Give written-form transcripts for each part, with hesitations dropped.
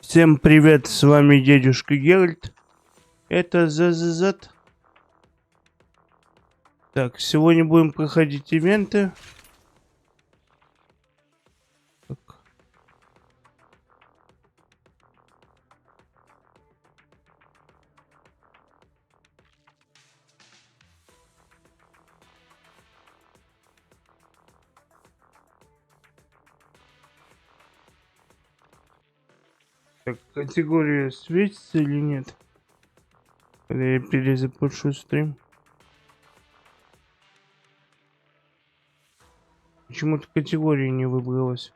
Всем привет, с вами дедушка Геральт. Это ЗЗЗ. Так, сегодня будем проходить ивенты. Так. Так, категория светится или нет? Когда я перезапущу стрим. Почему-то категория не выбралась.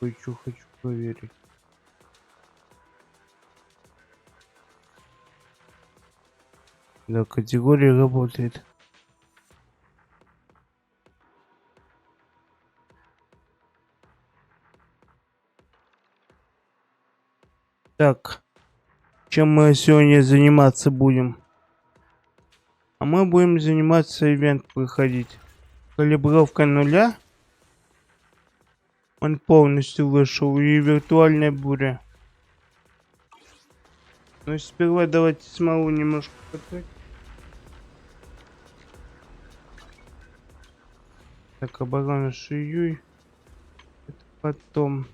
Кое-что хочу проверить. Да, категория работает. Так, чем мы сегодня заниматься будем? А мы будем заниматься ивент проходить. Калибровка нуля. Он полностью вышел, и виртуальная буря. Но сперва давайте смолу немножко потратим. Так, оборона Шиюй. Это потом.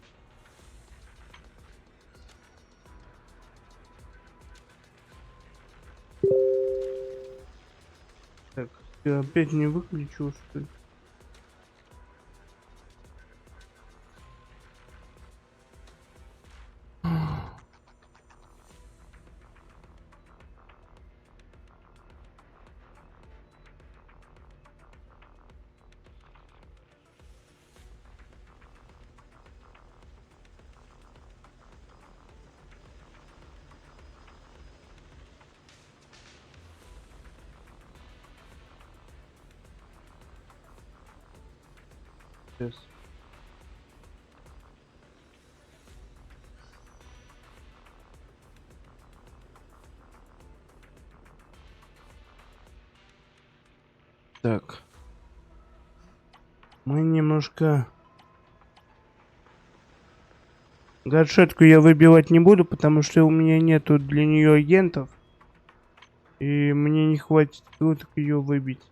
Так, ты опять не выключил, что ли? Сейчас. Так. Мы немножко... Гашетку я выбивать не буду, потому что у меня нету для нее агентов. И мне не хватит круток ее выбить.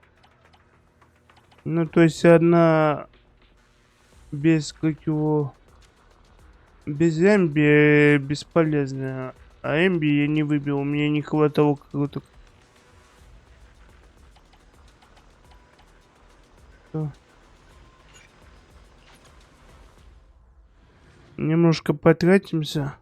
Ну, то есть одна без как его... Без Энби бесполезная. А Энби я не выбил, мне не хватало круток. Немножко потратимся.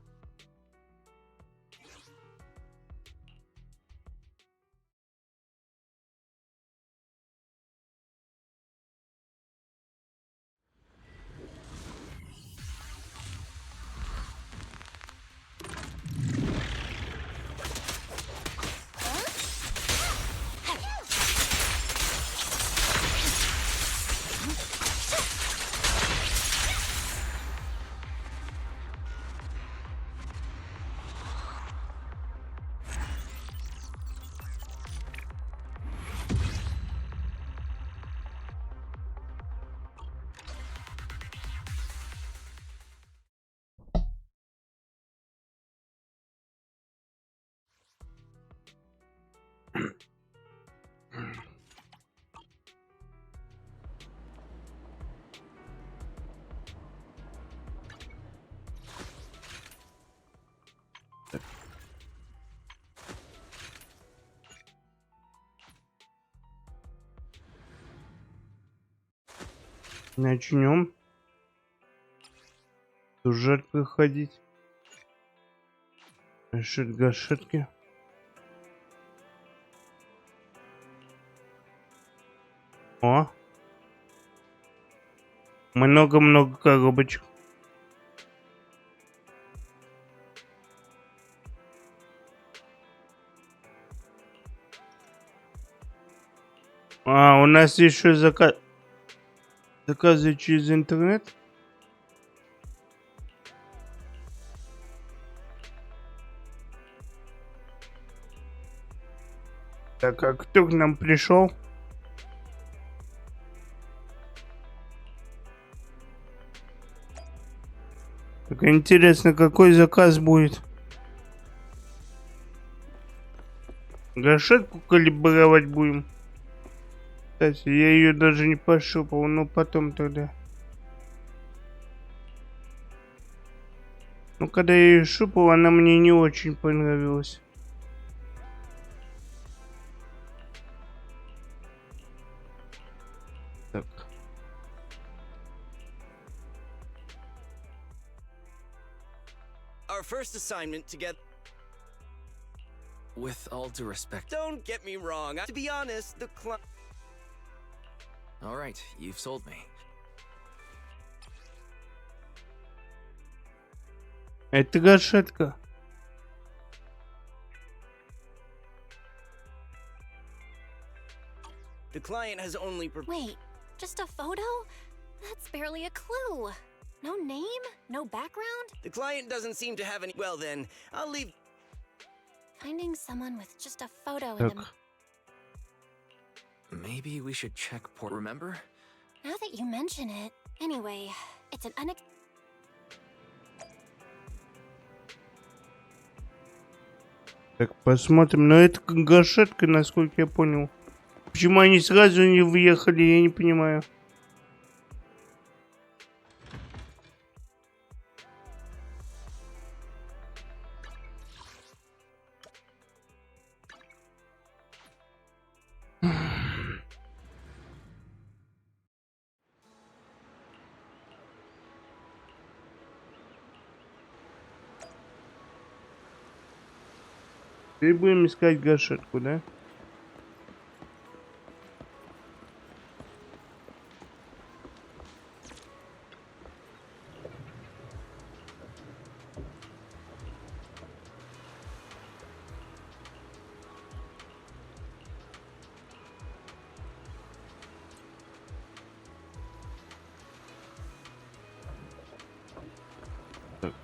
Начнем. Сюжет проходить. Гашетки. О. Много-много коробочек. у нас еще заказы через интернет. Так, а кто к нам пришел? Так интересно, какой заказ будет? Гашетку калибровать будем. Кстати, я ее даже не пощупал, но потом тогда. Ну, когда я ее щупал, она мне не очень понравилась. Так. Our first assignment together. With all due respect. Don't get me wrong. To be honest, the All right, you've sold me. Это гашетка. The client has only. Wait, just a photo? That's barely a clue. No name? No background? The client doesn't seem to have any. Well, then, I'll leave. Finding someone with just a photo in them. Так. Maybe we should check port. Remember? Now that you mention it. Anyway, it's an Так, посмотрим. Но это гашетка, насколько я понял. Почему они сразу не въехали, я не понимаю. Теперь будем искать гашетку, да? Так.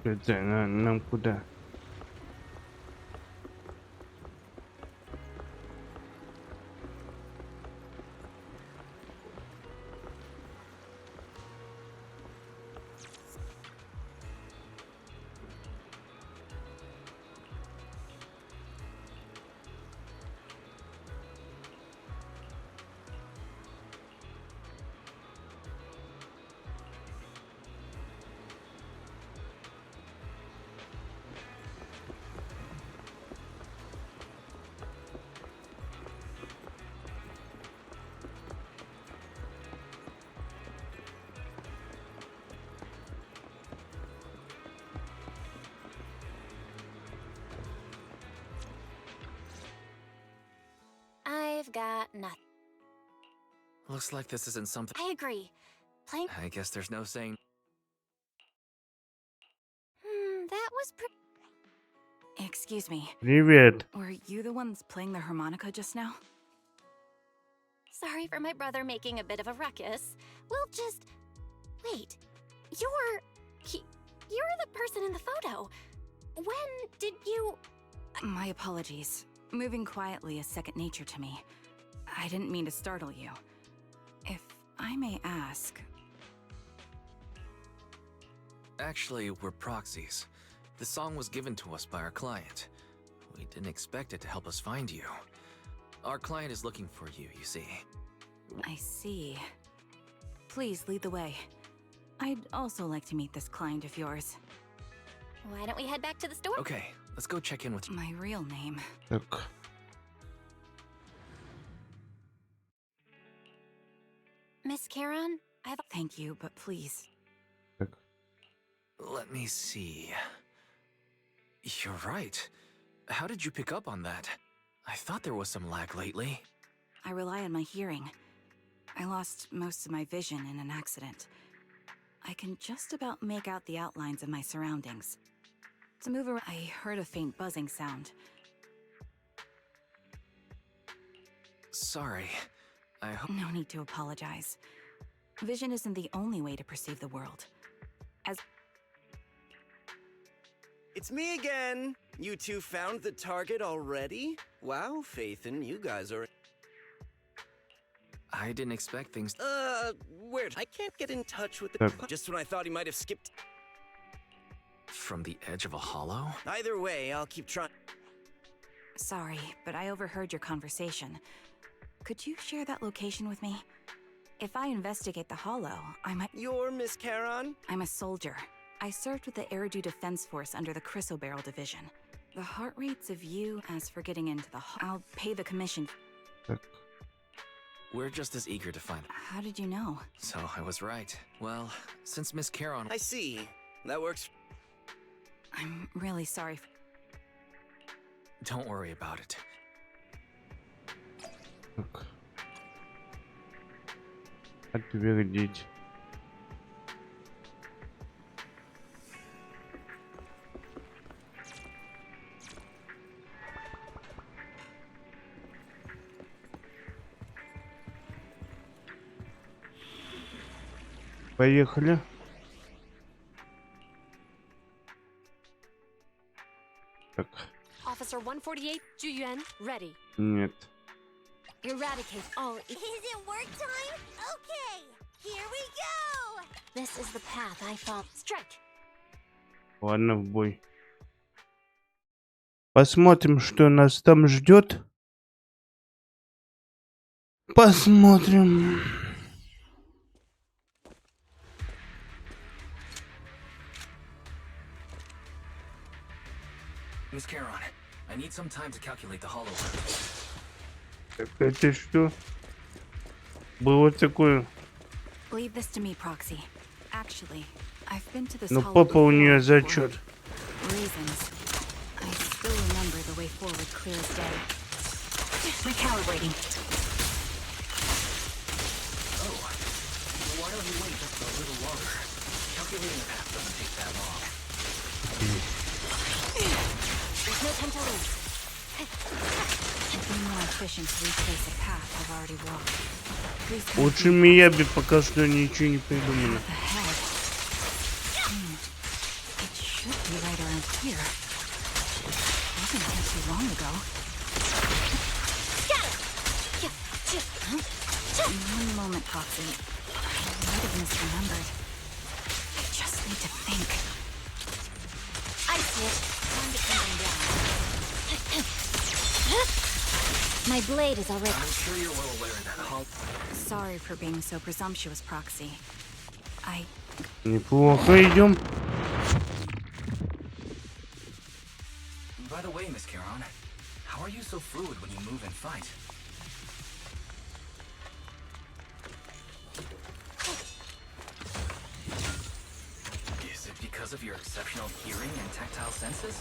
Это нам куда? I've got nothing. Looks like this isn't something. I agree. Playing. I guess there's no saying. That was Excuse me. Привет. Were you the ones playing the harmonica just now? Sorry for my brother making a bit of a ruckus. We'll just... Wait. You're the person in the photo. When did you... My apologies. Moving quietly is second nature to me. I didn't mean to startle you. If I may ask... Actually, we're proxies. The song was given to us by our client. We didn't expect it to help us find you. Our client is looking for you, you see. I see. please lead the way. I'd also like to meet this client of yours. Why don't we head back to the store? Okay, let's go check in with you. My real name. Так. Miss Karen, Thank you, but please. Так. Let me see. You're right. How did you pick up on that? I thought there was some lag lately. I rely on my hearing. I lost most of my vision in an accident. I can just about make out the outlines of my surroundings. To move around, I heard a faint buzzing sound. Sorry. I hope. No need to apologize. Vision isn't the only way to perceive the world. It's me again. You two found the target already? Wow, Faithin, you guys are... I didn't expect things. Weird. I can't get in touch with the... Так. Just when I thought he might have skipped... From the edge of a hollow? Either way, I'll keep trying. Sorry, but I overheard your conversation. Could you share that location with me? If I investigate the hollow, I might... You're Miss Karen? I'm a soldier. I served with the Eridu Defense Force under the Chrysoberyl Division. The heart rates of you, as for getting into the I'll pay the commission. Так. We're just as eager to find. How did you know? So I was right. Well, since Miss Caron. I see. That works. I'm really sorry. Don't worry about it. Так. Отвердить. Поехали. Так, Officer 148, Juyuan, ready. нет. Eradicate all. Is it work time? Okay, here we go! This is the path I found. Strike. Ладно, в бой. Посмотрим, что нас там ждет. Посмотрим. Miss Caron, I need some time to calculate the hollow. Так, это что? Было такое. Leave this to me, Proxy. Actually, I've been to this Ну, hollow попа у before нее for зачет. reasons. I still remember the way forward clear as day. Recalibrating. Oh, why don't you wait just a little longer? Calculating the path doesn't take that long. There's no time to lose. It'd be more efficient to retrace a path I've already walked. Please come Лучше Мияби пока что ничего не придумано. the head. It should be right around here. Wasn't here too long ago. One moment, Poxy. I might have misremembered. I just need to think. I see it. Time to come down. My blade is already. I'm sure you're well aware that hollow. Sorry for being so presumptuous, Proxy. Неплохо идем. By the way, Miss Caron, how are you so fluid when you move and fight? Is it because of your exceptional hearing and tactile senses?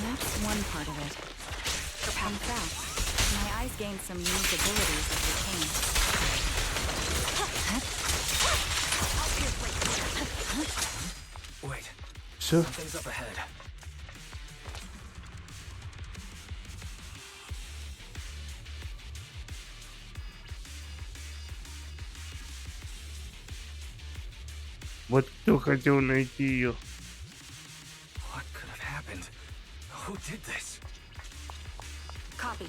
That's one part of it. In fact, my eyes gained some unique abilities as they came. Wait, Все. something's up ahead. Вот кто хотел найти ее. What could have happened? Who did this? Copy.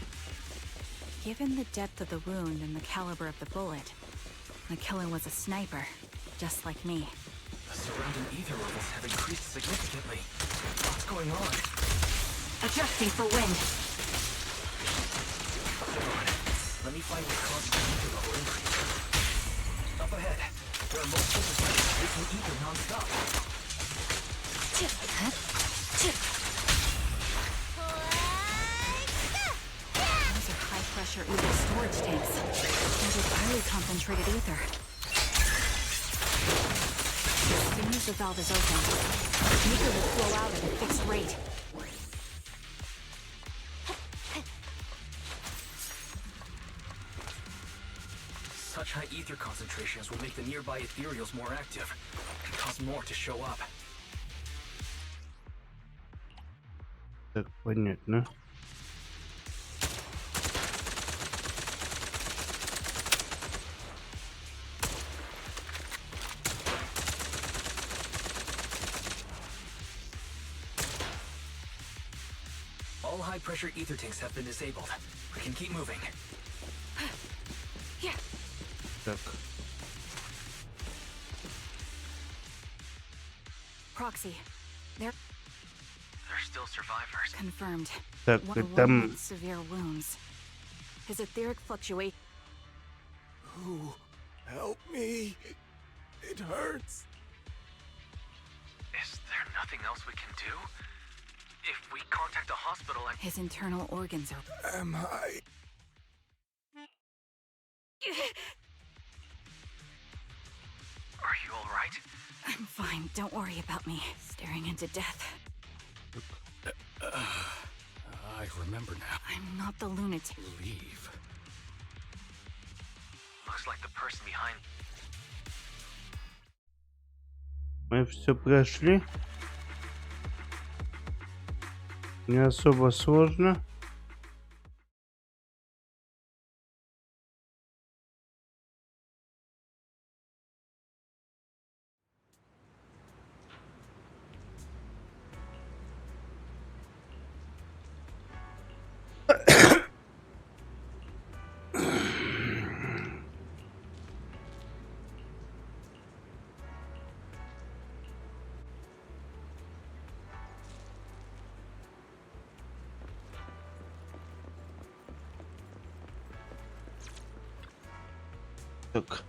Given the depth of the wound and the caliber of the bullet, the killer was a sniper, just like me. The surrounding ether levels have increased significantly. What's going on? Adjusting for wind. Hold on. let me find what caused the ether level increase. Up ahead, there are multiple devices making ether non-stop. Those are high-pressure ether storage tanks. Those are highly concentrated ether. As soon as the valve is open, ether will flow out at a fixed rate. Such high ether concentrations will make the nearby ethereals more active and cause more to show up. Так, понятно. All high-pressure ether tanks have been disabled. We can keep moving. Так, Proxy. They're They're still survivors. confirmed. так, One там... with severe wounds. His etheric fluctuate. Who? Help me. It hurts. Is there nothing else we can do? If we contact a hospital and... His internal organs are. Am I? Are you alright? I'm fine. Don't worry about me. Staring into death. I remember now. I'm not the lunatic. Leave. Looks like the person behind... Мы все прошли. Не особо сложно. Так.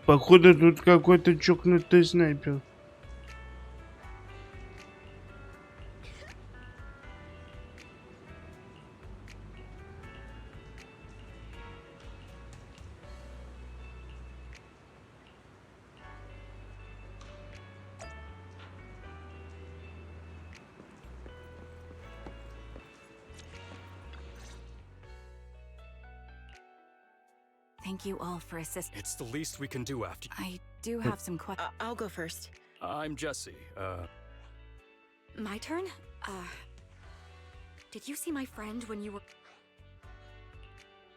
Походу тут какой-то чокнутый снайпер. Thank you all for assisting. It's the least we can do after. I do have some questions. I'll go first. I'm Jesse. My turn? Did you see my friend when you were...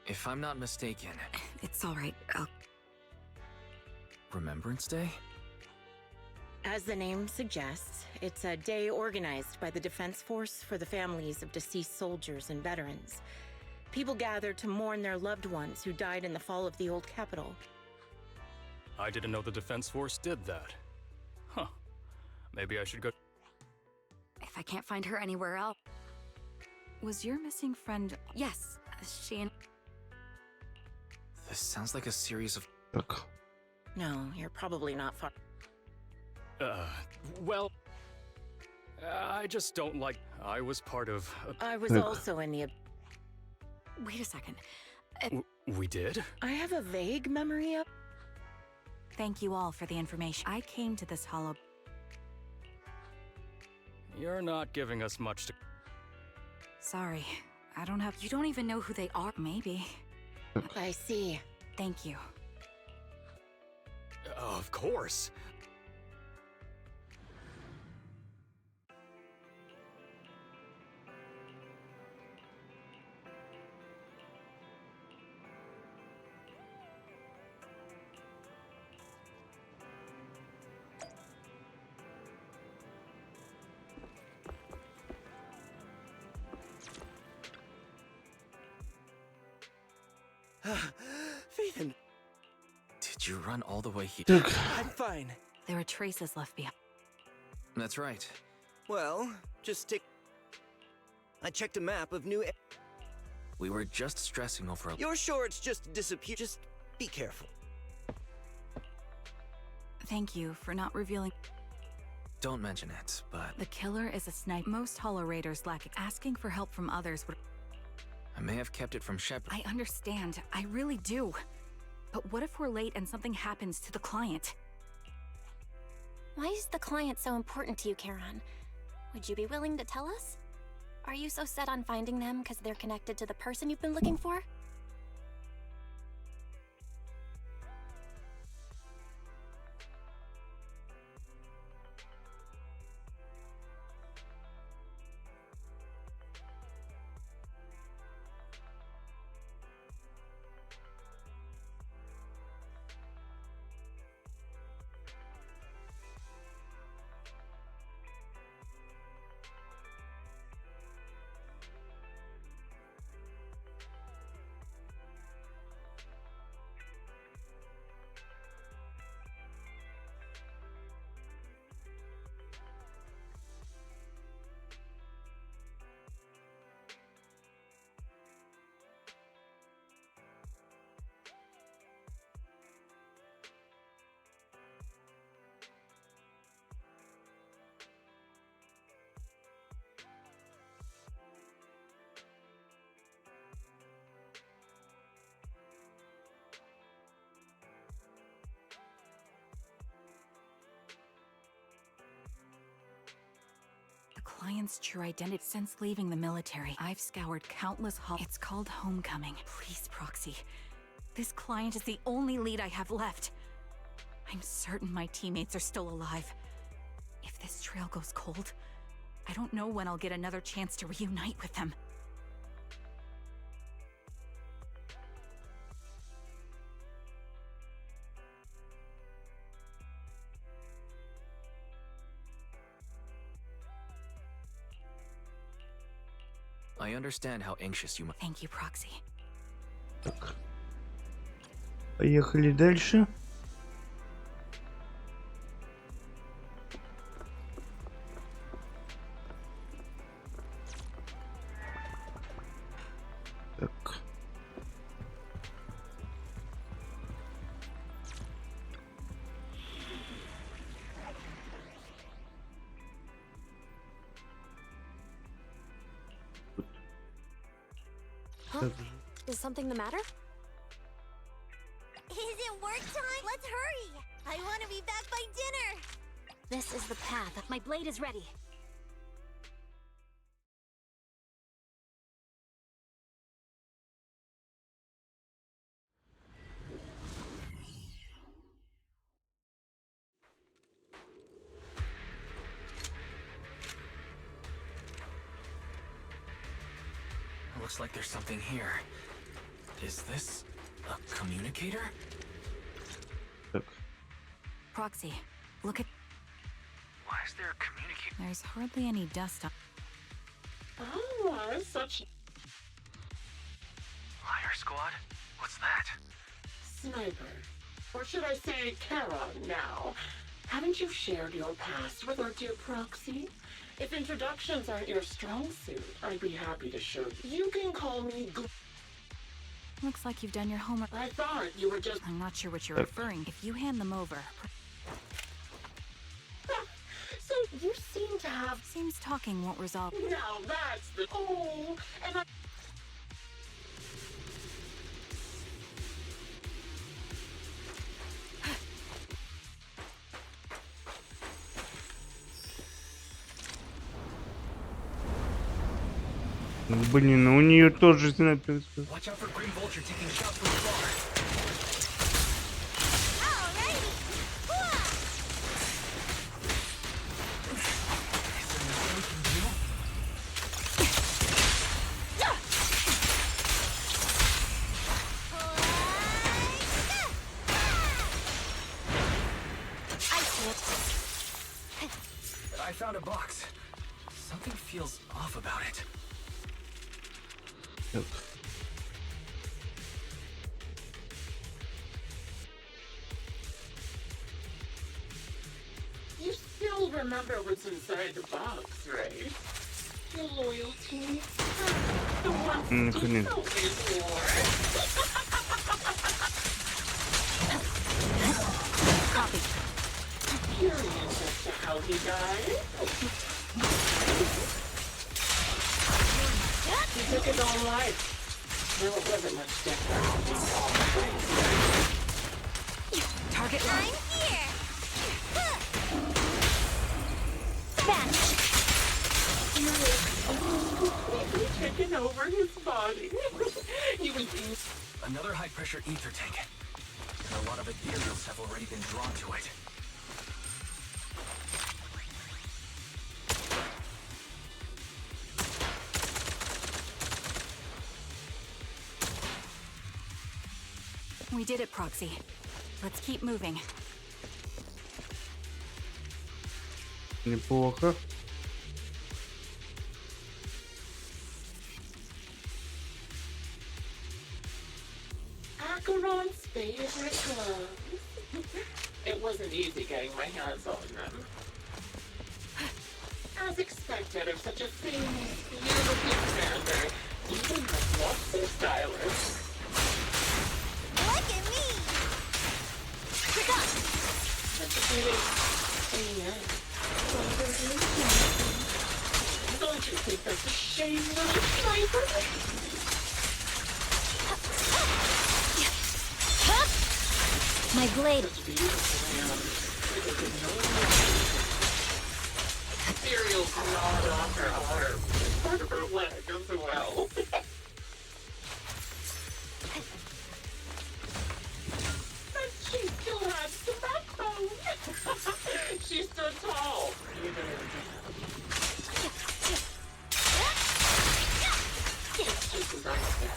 If I'm not mistaken, It's all right. Remembrance Day? As the name suggests, it's a day organized by the Defense Force for the families of deceased soldiers and veterans. People gather to mourn their loved ones who died in the fall of the old capital. I didn't know the Defense Force did that. Huh. Maybe I should go. If I can't find her anywhere else... Was your missing friend... Yes, she and... This sounds like a series of... Так. No, you're probably not far. Well... I just don't like... I was part of... I was Look. also in the... Wait a second. We did? I have a vague memory of... Thank you all for the information. I came to this hollow... You're not giving us much to... Sorry. I don't have... You don't even know who they are. Maybe. I see. Thank you. Of course. Faith in... Did you run all the way here? Так, I'm fine. There are traces left behind. That's right. Well, just stick... I checked a map of new... We were just stressing over a... You're sure it's just disappear... Just be careful. Thank you for not revealing. Don't mention it, but The killer is a sniper. Most Hollow Raiders lack it. Asking for help from others would. I may have kept it from Shepard. I understand. I really do. But what if we're late and something happens to the client? Why is the client so important to you, Charon? Would you be willing to tell us? Are you so set on finding them because they're connected to the person you've been looking for? Client's true identity. Since leaving the military, I've scoured countless It's called Homecoming. Please, Proxy. This client is the only lead I have left. I'm certain my teammates are still alive. If this trail goes cold, I don't know when I'll get another chance to reunite with them. I understand how anxious you must. Thank you, Proxy. так. Поехали дальше. Так. Is something the matter? Is it work time? Let's hurry! I want to be back by dinner! This is the path. My blade is ready. Looks like there's something here. Is this a communicator? Так. Proxy, look at. Why is there a communicator? There's hardly any dust on. Oh, such Liar Squad? What's that? sniper. Or should I say Charon now? Haven't you shared your past with our dear Proxy? If introductions aren't your strong suit, I'd be happy to show you. You can call me Looks like you've done your homework. I thought you were just... I'm not sure what you're referring. If you hand them over. So you seem to have... Seems talking won't resolve. Now that's the... Oh, and I... Блин, у нее тоже снайперская. Watch out for Green Vulture taking shots from afar. I found a box. Something feels off about it. Так. remember what's inside the box, right? Your loyalty. The one Наконец. always wore. Copy. Curious as to how he died. He took his own life. Well, it wasn't much different. Target line. I'm here. Completely taken over his body. He was being Another high-pressure ether tank. And a lot of ethereals have already been drawn to it. We did it, Proxy. Let's keep moving. Неплохо. Acheron's favorite clothes. It wasn't easy getting my hands on them. As expected of such a famous, beautiful commander, even the lost their stylist. Look at me. But the feeling, amen. Don't you think that's a shame, little sniper? My blade. Cereal's gnawed off her arm. Part of her leg as well. But she still has the backbone. She stood tall. Even in It's just as I said.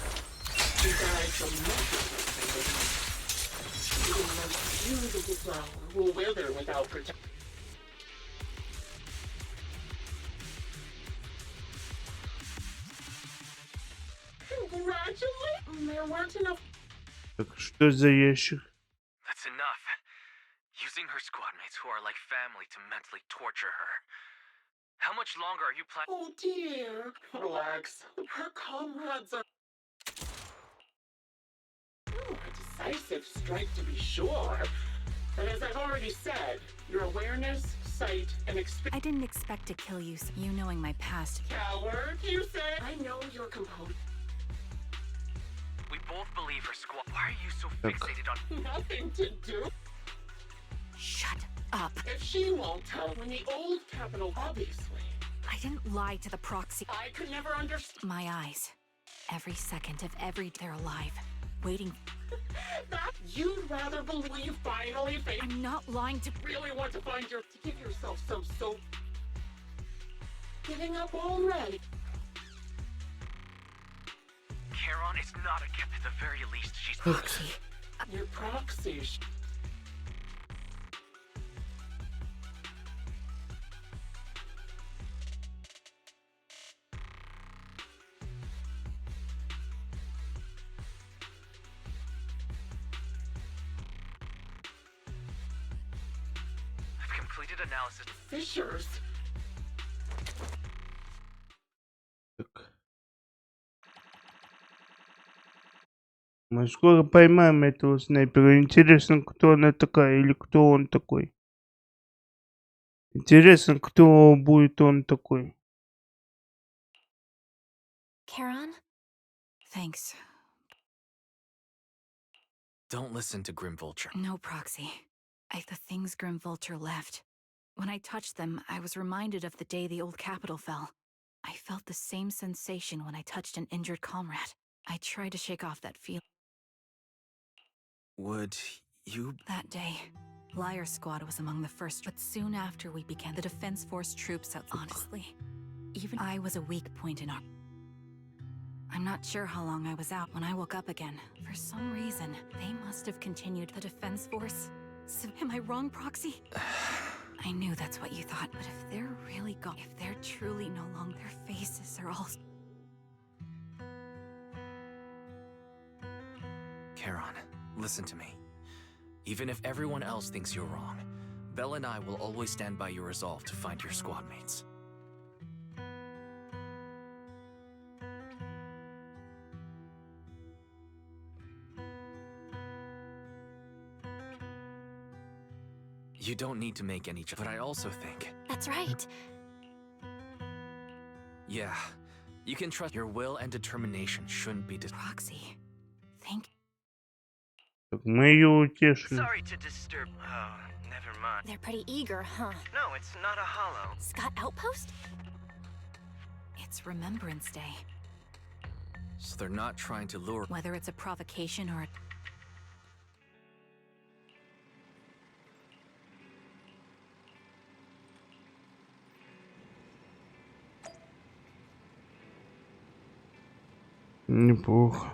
She died from nothing. Even the most beautiful flower will wither without protection. Congratulate! There weren't enough. Так, что за ящик? That's enough. Using her squadmates who are like family to mentally torture her. How much longer are you planning? Oh dear. Relax. Her comrades are. Oh, a decisive strike to be sure. But as I've already said, your awareness, sight, and experience. I didn't expect to kill you, you knowing my past. Coward, you say? I know you're composed. We both believe her squad. Why are you so fixated on Nothing to do. Shut up. If she won't tell when the old capital, obviously. I didn't lie to the Proxy. I could never understand. My eyes. Every second of every they're alive. Waiting. That you'd rather believe finally fate. I'm not lying to. Really want to find your. To give yourself some soap. Giving up already. Charon is not a kept. At the very least, she's Proxy. Your proxy. I've completed analysis. Fissures. Так. Мы скоро поймаем этого снайпера. Интересно, кто она такая или кто он такой. Интересно, кто будет он такой. Charon? Thanks. Don't listen to Grim Vulture. No, Proxy. The things Grim Vulture left. When I touched them, I was reminded of the day the old capital fell. I felt the same sensation when I touched an injured comrade. I tried to shake off that feeling. Would you? That day, Liar Squad was among the first, but soon after we began the Defense Force troops out. Honestly, even I was a weak point in our. I'm not sure how long I was out when I woke up again. For some reason, they must have continued the Defense Force. So, am I wrong, Proxy? I knew that's what you thought, but if they're really gone, if they're truly no longer, their faces are all. Charon, listen to me. Even if everyone else thinks you're wrong, Belle and I will always stand by your resolve to find your squad mates. You don't need to make any but I also think... That's right. Yeah, you can trust your will and determination shouldn't be Roxy, thank Так, мы ее утешили. Sorry to disturb. Oh, never mind. They're pretty eager, huh? No, it's not a hollow. Scott Outpost? It's Remembrance Day. So they're not trying to lure... Whether it's a provocation or a... Неплохо.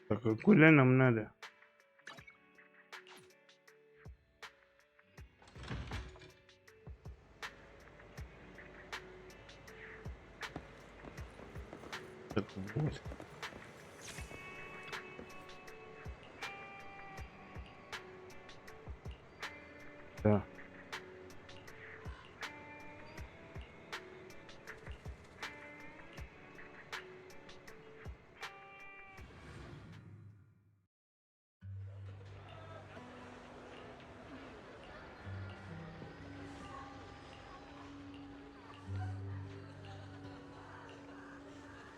Так, а куда нам надо? Так, вот. Да.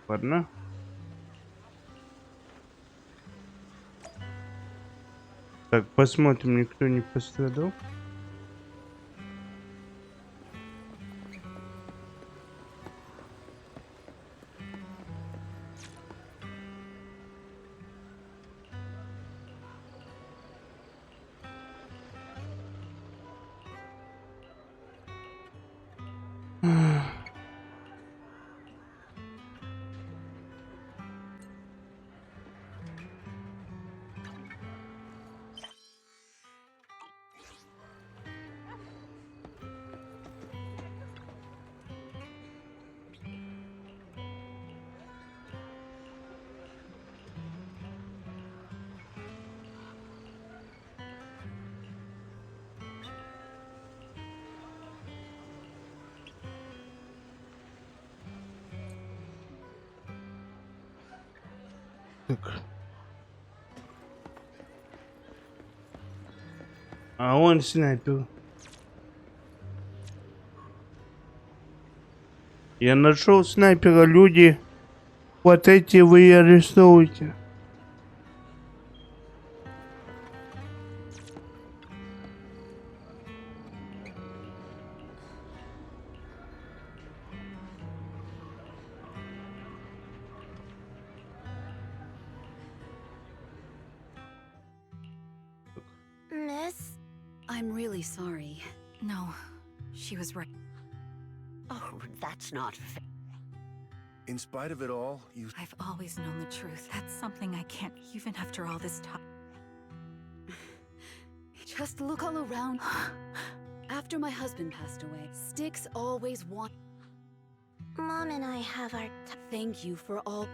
Ладно. Так, посмотрим, никто не пострадал. Так. А он снайпер. Я нашел снайпера, люди. Вот эти вы и арестовывайте. Miss? I'm really sorry. No, she was right. Oh, that's not fair. In spite of it all, you... I've always known the truth. That's something I can't, even after all this time. Just look all around. After my husband passed away, Styx always want... Mom and I have our... Thank you for all...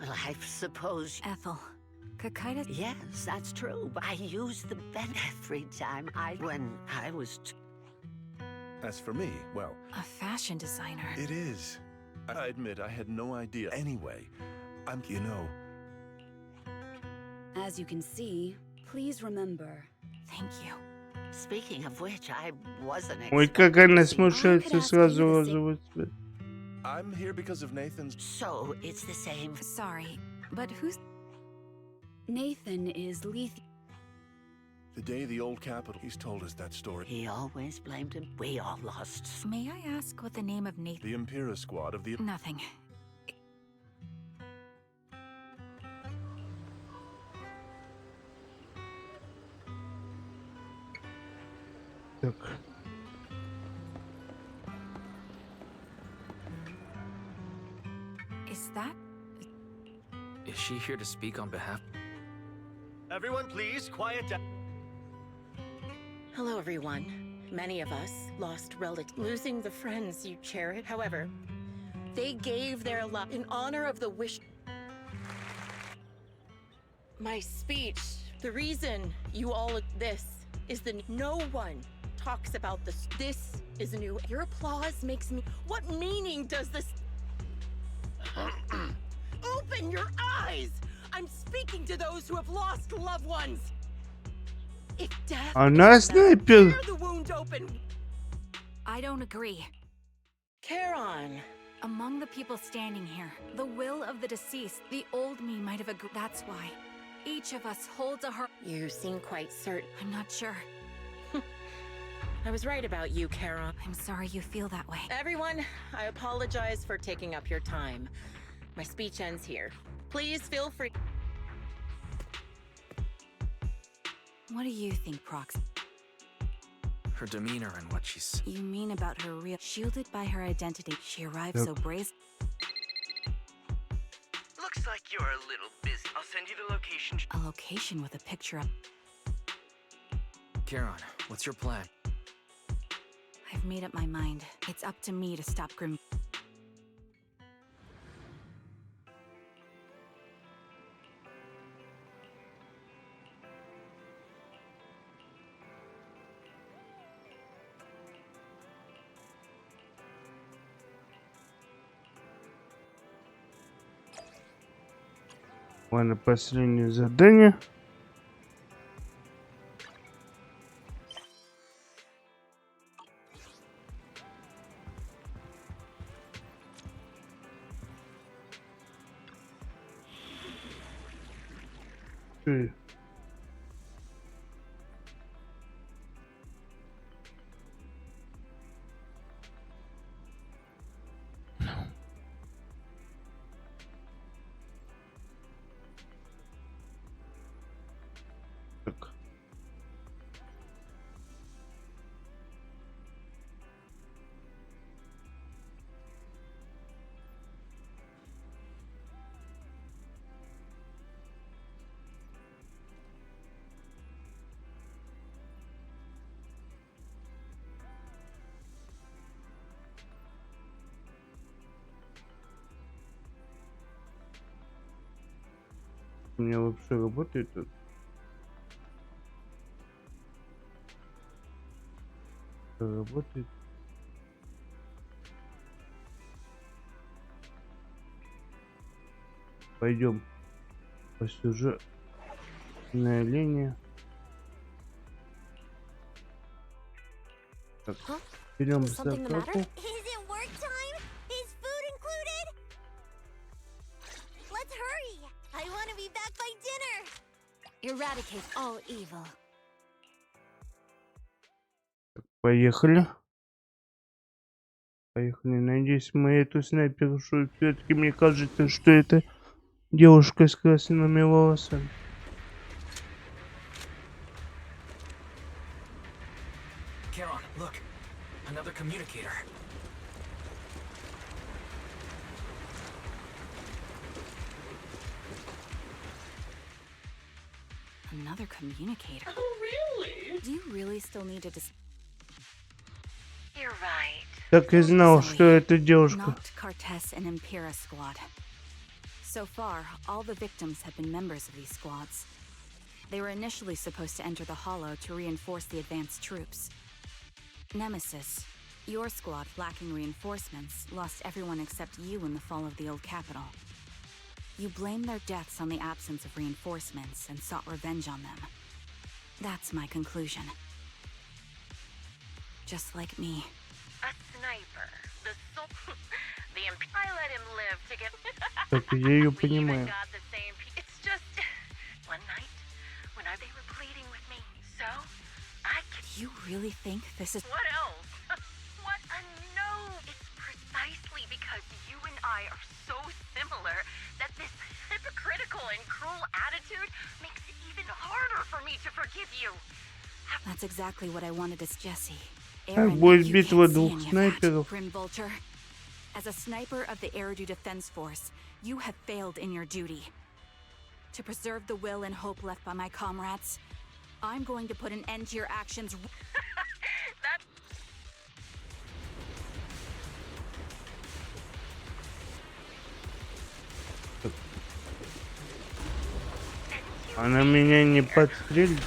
Well, I suppose... Ethel, Kakita... Yes, that's true. I used the bed every time when I was... As for me, well... A fashion designer. It is. I admit I had no idea. Anyway, you know... As you can see, please remember... Thank you. Speaking of which, I wasn't Ой, как она смущается сразу розовый цвет. I'm here because of Nathan's... So, it's the same... Sorry, but who's... Nathan is lethal. The day the old Capitol, he's told us that story. He always blamed him. We all lost. May I ask what the name of Nathan... The Impera squad of the... Nothing. Так. Is that... Is she here to speak on behalf? Everyone, please, quiet down. Hello, everyone. Many of us lost relatives, losing the friends you cherish. However, they gave their life in honor of the wish. My speech, the reason you all this is the no one talks about this. This is new. Your applause makes me. What meaning does this? Open your eyes! I'm speaking to those who have lost loved ones. If death Она снайпер. tear the wound open. I don't agree. Charon. Among the people standing here, the will of the deceased, the old me might have agreed. That's why. Each of us holds a heart. You seem quite certain. I'm not sure. I was right about you, Charon. I'm sorry you feel that way. Everyone, I apologize for taking up your time. My speech ends here. Please feel free. What do you think, Prox? Her demeanor and what she's... You mean about her real... Shielded by her identity, she arrived so brazen. Looks like you're a little busy. I'll send you the location. A location with a picture of... Charon, what's your plan? I've made up my mind. It's up to me to stop Grim... Ладно, последнее задание. Так. У меня вообще работает тут? Работает. Пойдем по сюжетной линии. Так, берем закладку. Eradicate all evil. Поехали. Поехали. Надеюсь, мы эту снайпершу. Все-таки мне кажется, что это девушка с красными волосами. Charon, look. Another communicator. Another communicator. Oh, really? Do you really still need to You're right. Так и знал, что это девушка. Not Cortez and Impera squad. So far, all the victims have been members of these squads. They were initially supposed to enter the Hollow to reinforce the advanced troops. Nemesis, your squad, lacking reinforcements, lost everyone except you in the fall of the old capital. You blamed their deaths on the absence of reinforcements and sought revenge on them. That's my conclusion. Just like me. A sniper. I let him live to get... Так, я ее понимаю. It's just... One night, when they were pleading with me, so I can... You really think this is... What else? What a no! It's precisely because you and I are so similar that this hypocritical and cruel attitude makes it even harder for me to forgive you. That's exactly what I wanted to Jesse. Будет битва двух снайперов. Grim Vulture. As a sniper of the Eridu Defense Force, you have failed in your duty. To preserve the will and hope left by my comrades, I'm going to put an end to your actions. Она меня не подстрелит.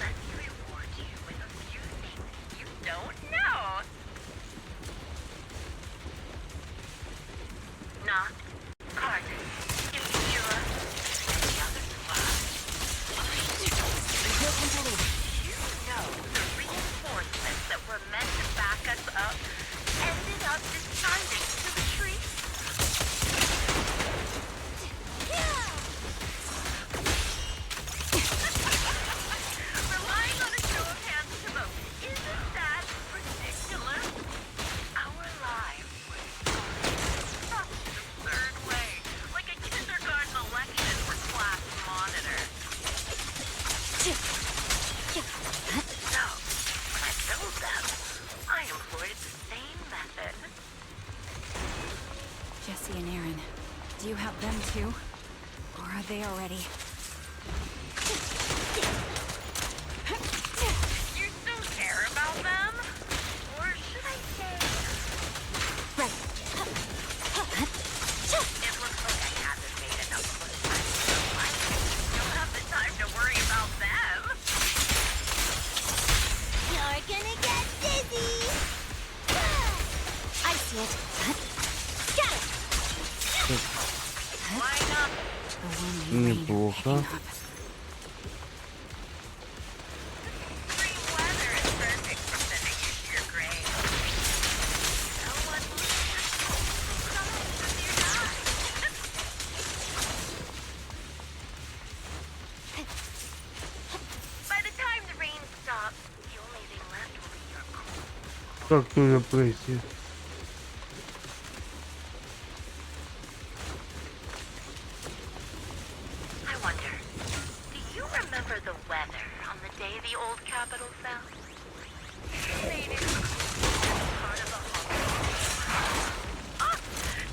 Do you have them too? Or are they already? You still care about them? Or should I say... Right. It looks like I haven't made enough footprints in your life. You'll have the time to worry about them. You're gonna get dizzy! I see it. Got it! Line up. Неплохо. Extreme weather is perfect for sending you to your grave. No one believes your soul sometimes if you die. By the time the rain stops, the only thing left will be your cold. Как тут пройти? The weather on the day the old capital fell. Made it part of the whole.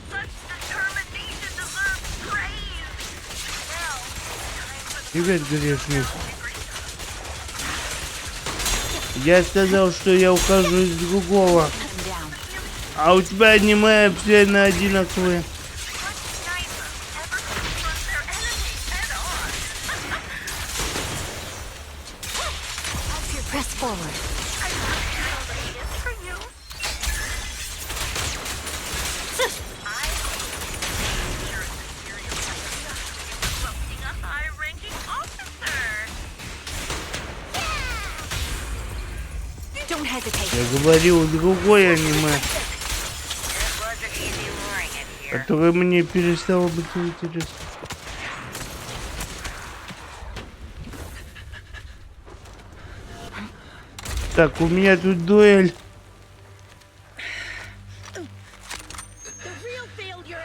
Such determination deserves praise. Now, time for Привет, грешник. Я сказал, что я ухожу из другого. А у тебя аниме все на одинаковые. Press forward. Don't hesitate. Я говорил другое аниме, которое мне перестало быть интересно. Так, у меня тут дуэль.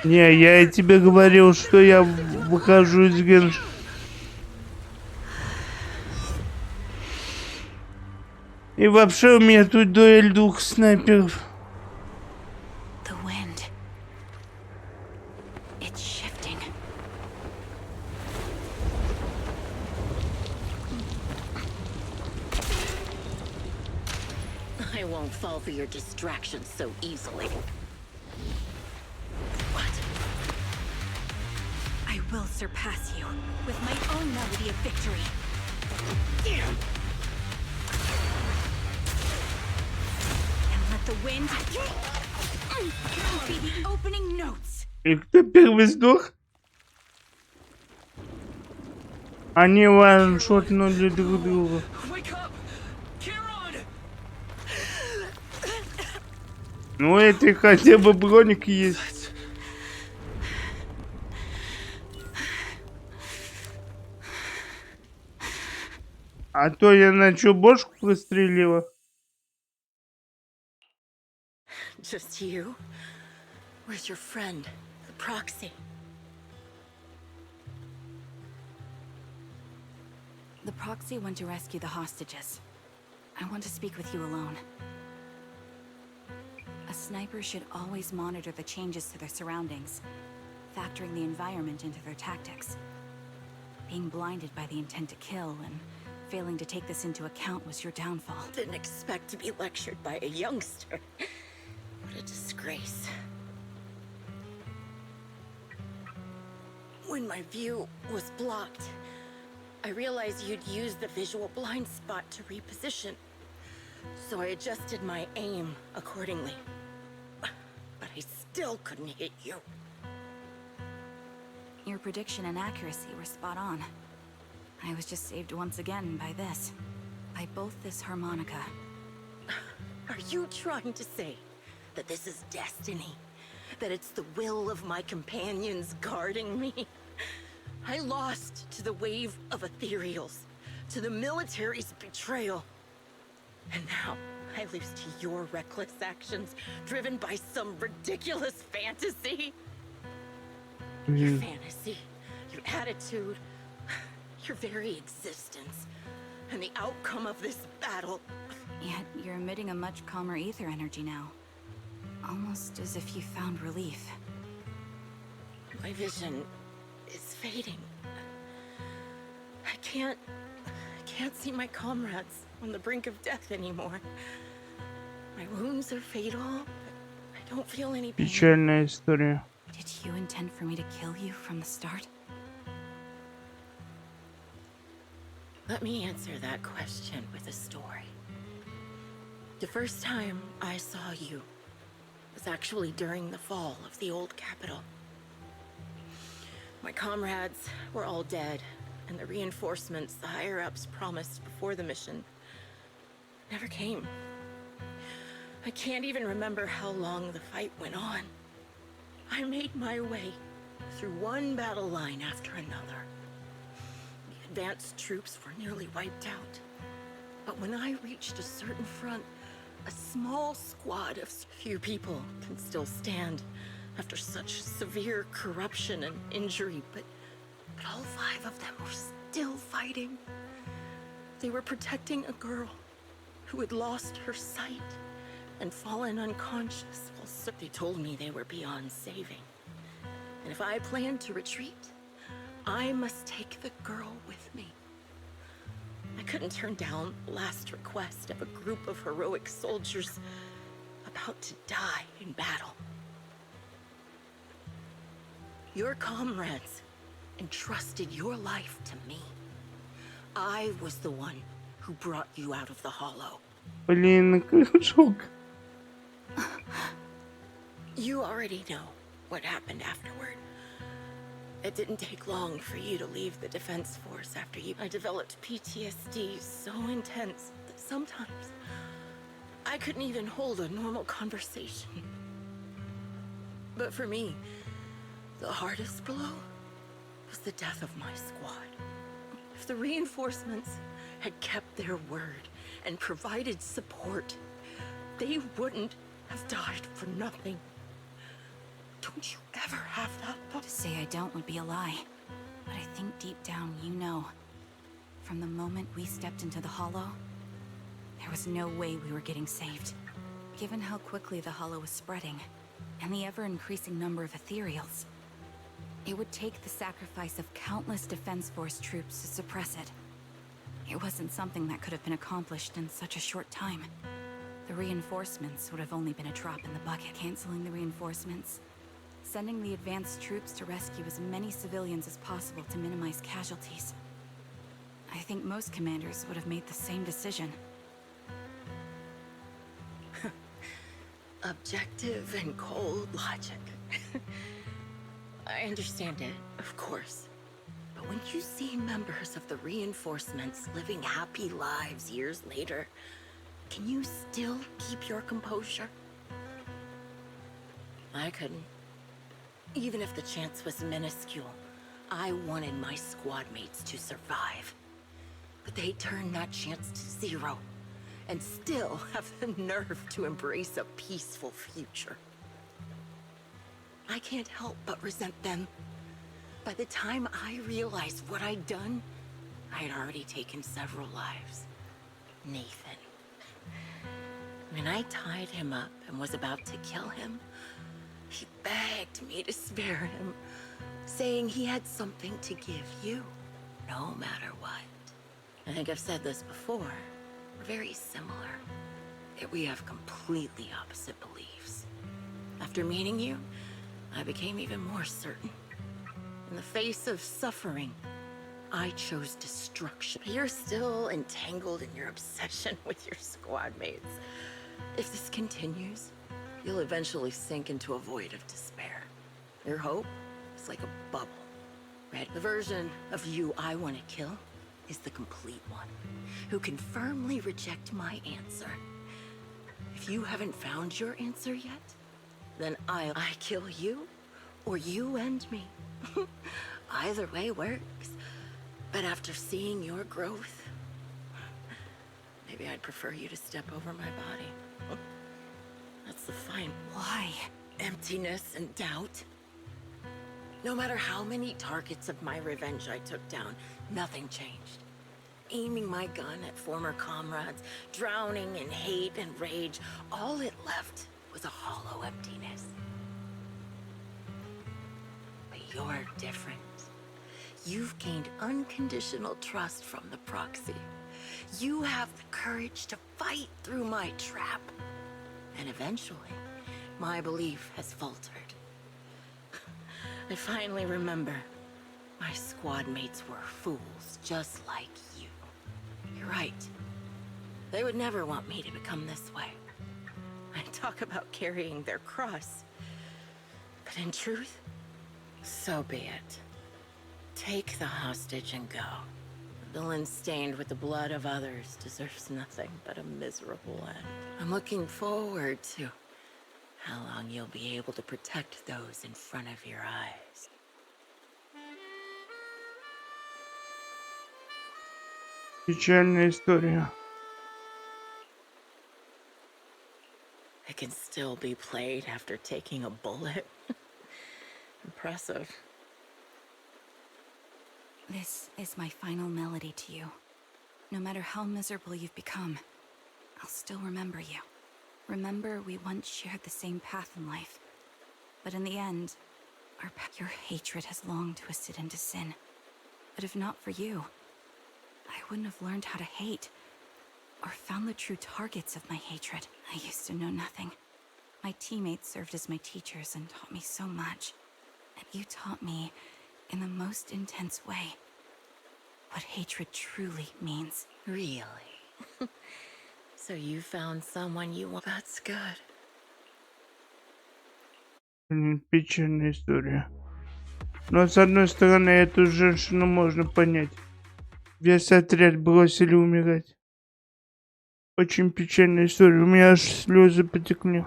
Не, я тебе говорил, что я выхожу из ген. И вообще у меня тут дуэль двух снайперов. The wind. It's shifting. I won't fall for your distractions so easily. What? I will surpass you with my own melody of victory. And let the wind be the opening notes. И кто первый сдох? Они ваншотнули друг друга. Ну, это хотя бы броник есть. А то я на чё бошку прострелила. Just you? Where's your friend, the proxy? The proxy went to rescue the hostages. I want to speak with you alone. A sniper should always monitor the changes to their surroundings, factoring the environment into their tactics. Being blinded by the intent to kill and failing to take this into account was your downfall. Didn't expect to be lectured by a youngster. What a disgrace. When my view was blocked, I realized you'd used the visual blind spot to reposition. So I adjusted my aim accordingly. But I still couldn't hit you. Your prediction and accuracy were spot on. I was just saved once again by this. By both this harmonica. Are you trying to say that this is destiny? That it's the will of my companions guarding me? I lost to the wave of ethereals, to the military's betrayal. And now I lose to your reckless actions, driven by some ridiculous fantasy. Your fantasy, your attitude, your very existence, and the outcome of this battle. Yet you're emitting a much calmer ether energy now. Almost as if you found relief. My vision is fading. I can't see my comrades on the brink of death anymore. My wounds are fatal, but I don't feel any pain. Печальная история. Did you intend for me to kill you from the start? Let me answer that question with a story. The first time I saw you was actually during the fall of the old capital. My comrades were all dead, and the reinforcements the higher-ups promised before the mission never came. I can't even remember how long the fight went on. I made my way through one battle line after another. The advanced troops were nearly wiped out. But when I reached a certain front, a small squad of few people can still stand after such severe corruption and injury, but all 5 of them were still fighting. They were protecting a girl who had lost her sight and fallen unconscious. Well, they told me they were beyond saving. And if I planned to retreat, I must take the girl with me. I couldn't turn down the last request of a group of heroic soldiers about to die in battle. Your comrades entrusted your life to me. I was the one who brought you out of the hollow. Блин, кружок. You already know what happened afterward. It didn't take long for you to leave the defense force after you. I developed PTSD so intense that sometimes I couldn't even hold a normal conversation. But for me, the hardest blow was the death of my squad. If the reinforcements had kept their word and provided support, they wouldn't have died for nothing. Don't you ever have that thought? To say I don't would be a lie. But I think deep down you know. From the moment we stepped into the hollow, there was no way we were getting saved. Given how quickly the hollow was spreading, and the ever-increasing number of ethereals, it would take the sacrifice of countless Defense Force troops to suppress it. It wasn't something that could have been accomplished in such a short time. The reinforcements would have only been a drop in the bucket. Canceling the reinforcements, sending the advanced troops to rescue as many civilians as possible to minimize casualties. I think most commanders would have made the same decision. Objective and cold logic. I understand it, of course. But when you see members of the reinforcements living happy lives years later, can you still keep your composure? I couldn't. Even if the chance was minuscule, I wanted my squad mates to survive. But they turned that chance to 0, and still have the nerve to embrace a peaceful future. I can't help but resent them. By the time I realized what I'd done, I had already taken several lives. Nathan. When I tied him up and was about to kill him, he begged me to spare him, saying he had something to give you. no matter what. I think I've said this before. We're very similar, yet we have completely opposite beliefs. After meeting you, I became even more certain. In the face of suffering, I chose destruction. You're still entangled in your obsession with your squad mates. If this continues, you'll eventually sink into a void of despair. Your hope is like a bubble. Right? The version of you I want to kill is the complete one, who can firmly reject my answer. If you haven't found your answer yet, then I kill you, or you end me. Either way works. But after seeing your growth, maybe I'd prefer you to step over my body. That's the fine. Why? Emptiness and doubt. No matter how many targets of my revenge I took down, nothing changed. Aiming my gun at former comrades, drowning in hate and rage, all it left was a hollow emptiness. But you're different. You've gained unconditional trust from the proxy. You have the courage to fight through my trap. And eventually, my belief has faltered. I finally remember my squad mates were fools just like you. You're right. They would never want me to become this way. I talk about carrying their cross. But in truth, so be it. Take the hostage and go. The villain stained with the blood of others deserves nothing but a miserable end. I'm looking forward to how long you'll be able to protect those in front of your eyes. Печальная история. It can still be played after taking a bullet. Impressive. This is my final melody to you. No matter how miserable you've become, I'll still remember you. Remember we once shared the same path in life. But in the end, your hatred has long twisted into sin. But if not for you, I wouldn't have learned how to hate, or found the true targets of my hatred. I used to know nothing. My teammates served as my teachers and taught me so much. And you taught me, in the most intense way, what hatred truly means. Really? So you found someone you want. That's good. Печальная история. Но с одной стороны, эту женщину можно понять. Весь отряд бросили умирать. Очень печальная история. У меня аж слезы потекли.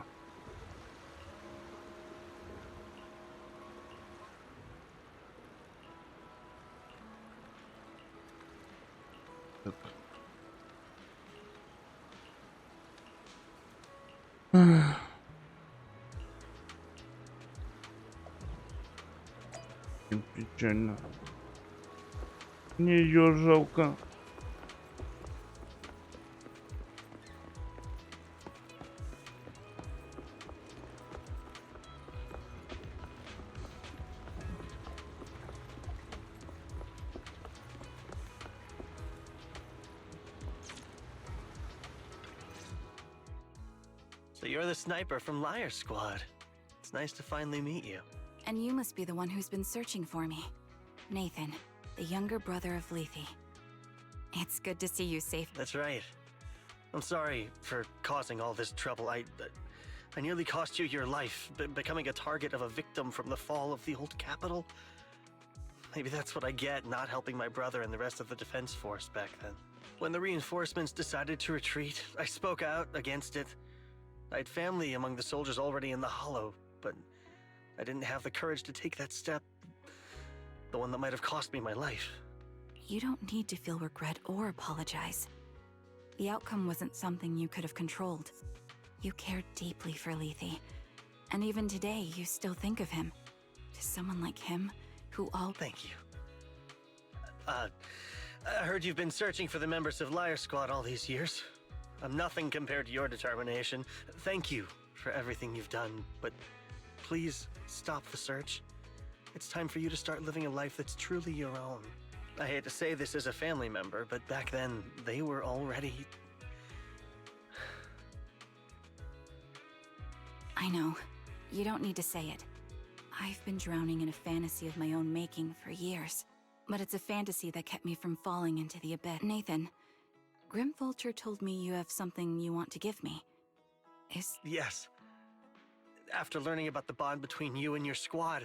Печально. Мне ее жалко. So you're the sniper from Liar Squad. It's nice to finally meet you. And you must be the one who's been searching for me. Nathan, the younger brother of Lethe. It's good to see you safe. That's right. I'm sorry for causing all this trouble. I nearly cost you your life, becoming a target of a victim from the fall of the old capital. Maybe that's what I get not helping my brother and the rest of the defense force back then. When the reinforcements decided to retreat, I spoke out against it. I had family among the soldiers already in the Hollow, but I didn't have the courage to take that step. The one that might have cost me my life. You don't need to feel regret or apologize. The outcome wasn't something you could have controlled. You cared deeply for Lethe. And even today, you still think of him. To someone like him, who all— Thank you. I heard you've been searching for the members of Liar Squad all these years. I'm nothing compared to your determination. Thank you for everything you've done, but please stop the search. It's time for you to start living a life that's truly your own. I hate to say this as a family member, but back then, they were already... I know. You don't need to say it. I've been drowning in a fantasy of my own making for years. But it's a fantasy that kept me from falling into the abyss. Nathan, Grim Vulture told me you have something you want to give me. Yes. After learning about the bond between you and your squad,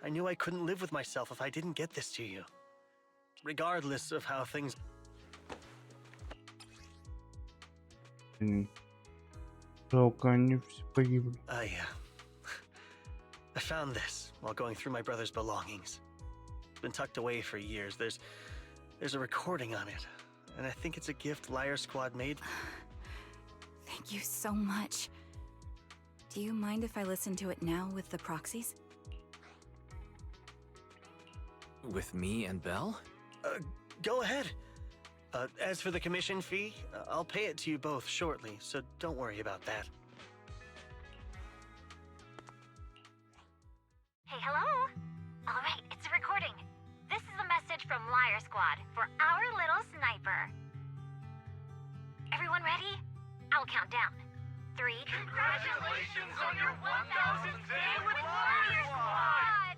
I knew I couldn't live with myself if I didn't get this to you. Regardless of how things... Жалко, они все погибли. I found this while going through my brother's belongings. It's been tucked away for years. There's a recording on it, and I think it's a gift Liar Squad made. Thank you so much. Do you mind if I listen to it now with the proxies? With me and Belle? Go ahead. As for the commission fee, I'll pay it to you both shortly, so don't worry about that. Hey, hello? All right, it's a recording. This is a message from Liar Squad for our little sniper. Everyone ready? I'll count down. 3. Congratulations on your 1000th day with Liar Squad!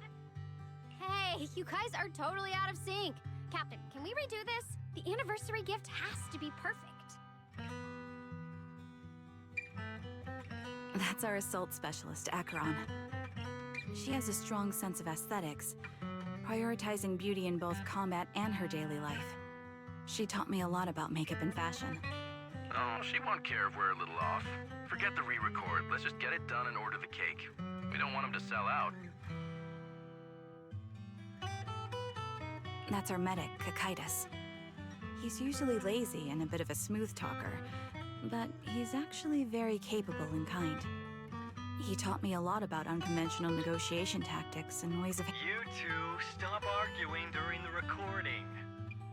Hey, you guys are totally out of sync. Captain, can we redo this? The anniversary gift has to be perfect. That's our assault specialist, Acheron. She has a strong sense of aesthetics, prioritizing beauty in both combat and her daily life. She taught me a lot about makeup and fashion. Oh, she won't care if we're a little off. Forget the re-record. Let's just get it done and order the cake. We don't want them to sell out. That's our medic, Kakaitis. He's usually lazy and a bit of a smooth talker, but he's actually very capable and kind. He taught me a lot about unconventional negotiation tactics and ways of... You two, stop arguing during the recording.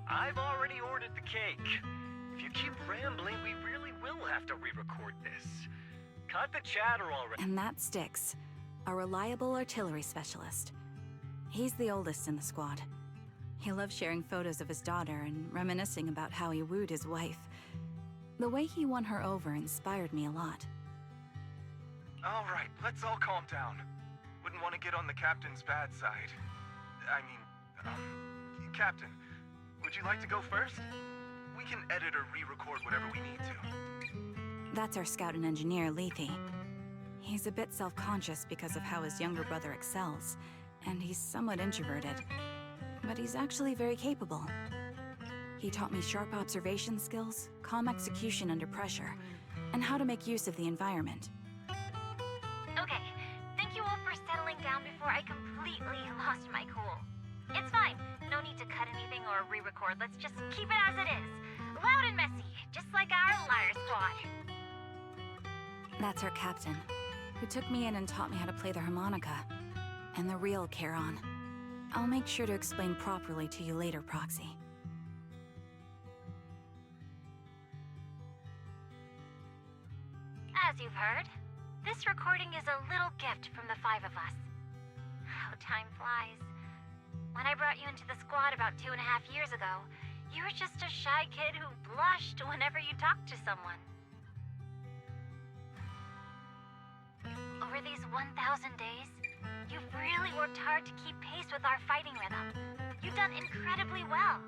I've already ordered the cake. If you keep rambling, we really will have to re-record this. Cut the chatter already. And that Styx, a reliable artillery specialist. He's the oldest in the squad. He loves sharing photos of his daughter and reminiscing about how he wooed his wife. The way he won her over inspired me a lot. All right, let's all calm down. Wouldn't want to get on the captain's bad side. I mean, Captain, would you like to go first? We can edit or re-record whatever we need to. That's our scout and engineer, Lethe. He's a bit self-conscious because of how his younger brother excels, and he's somewhat introverted. But he's actually very capable. He taught me sharp observation skills, calm execution under pressure, and how to make use of the environment. Okay, thank you all for settling down before I completely lost my cool. It's fine. No need to cut anything or re-record. Let's just keep it as it is. Loud and messy, just like our Liar Squad. That's our captain, who took me in and taught me how to play the harmonica. And the real Charon. I'll make sure to explain properly to you later, Proxy. As you've heard, this recording is a little gift from the 5 of us. How time flies. When I brought you into the squad about 2.5 years ago, you were just a shy kid who blushed whenever you talked to someone. Over these 1,000 days, you've really worked hard to keep pace with our fighting rhythm. You've done incredibly well.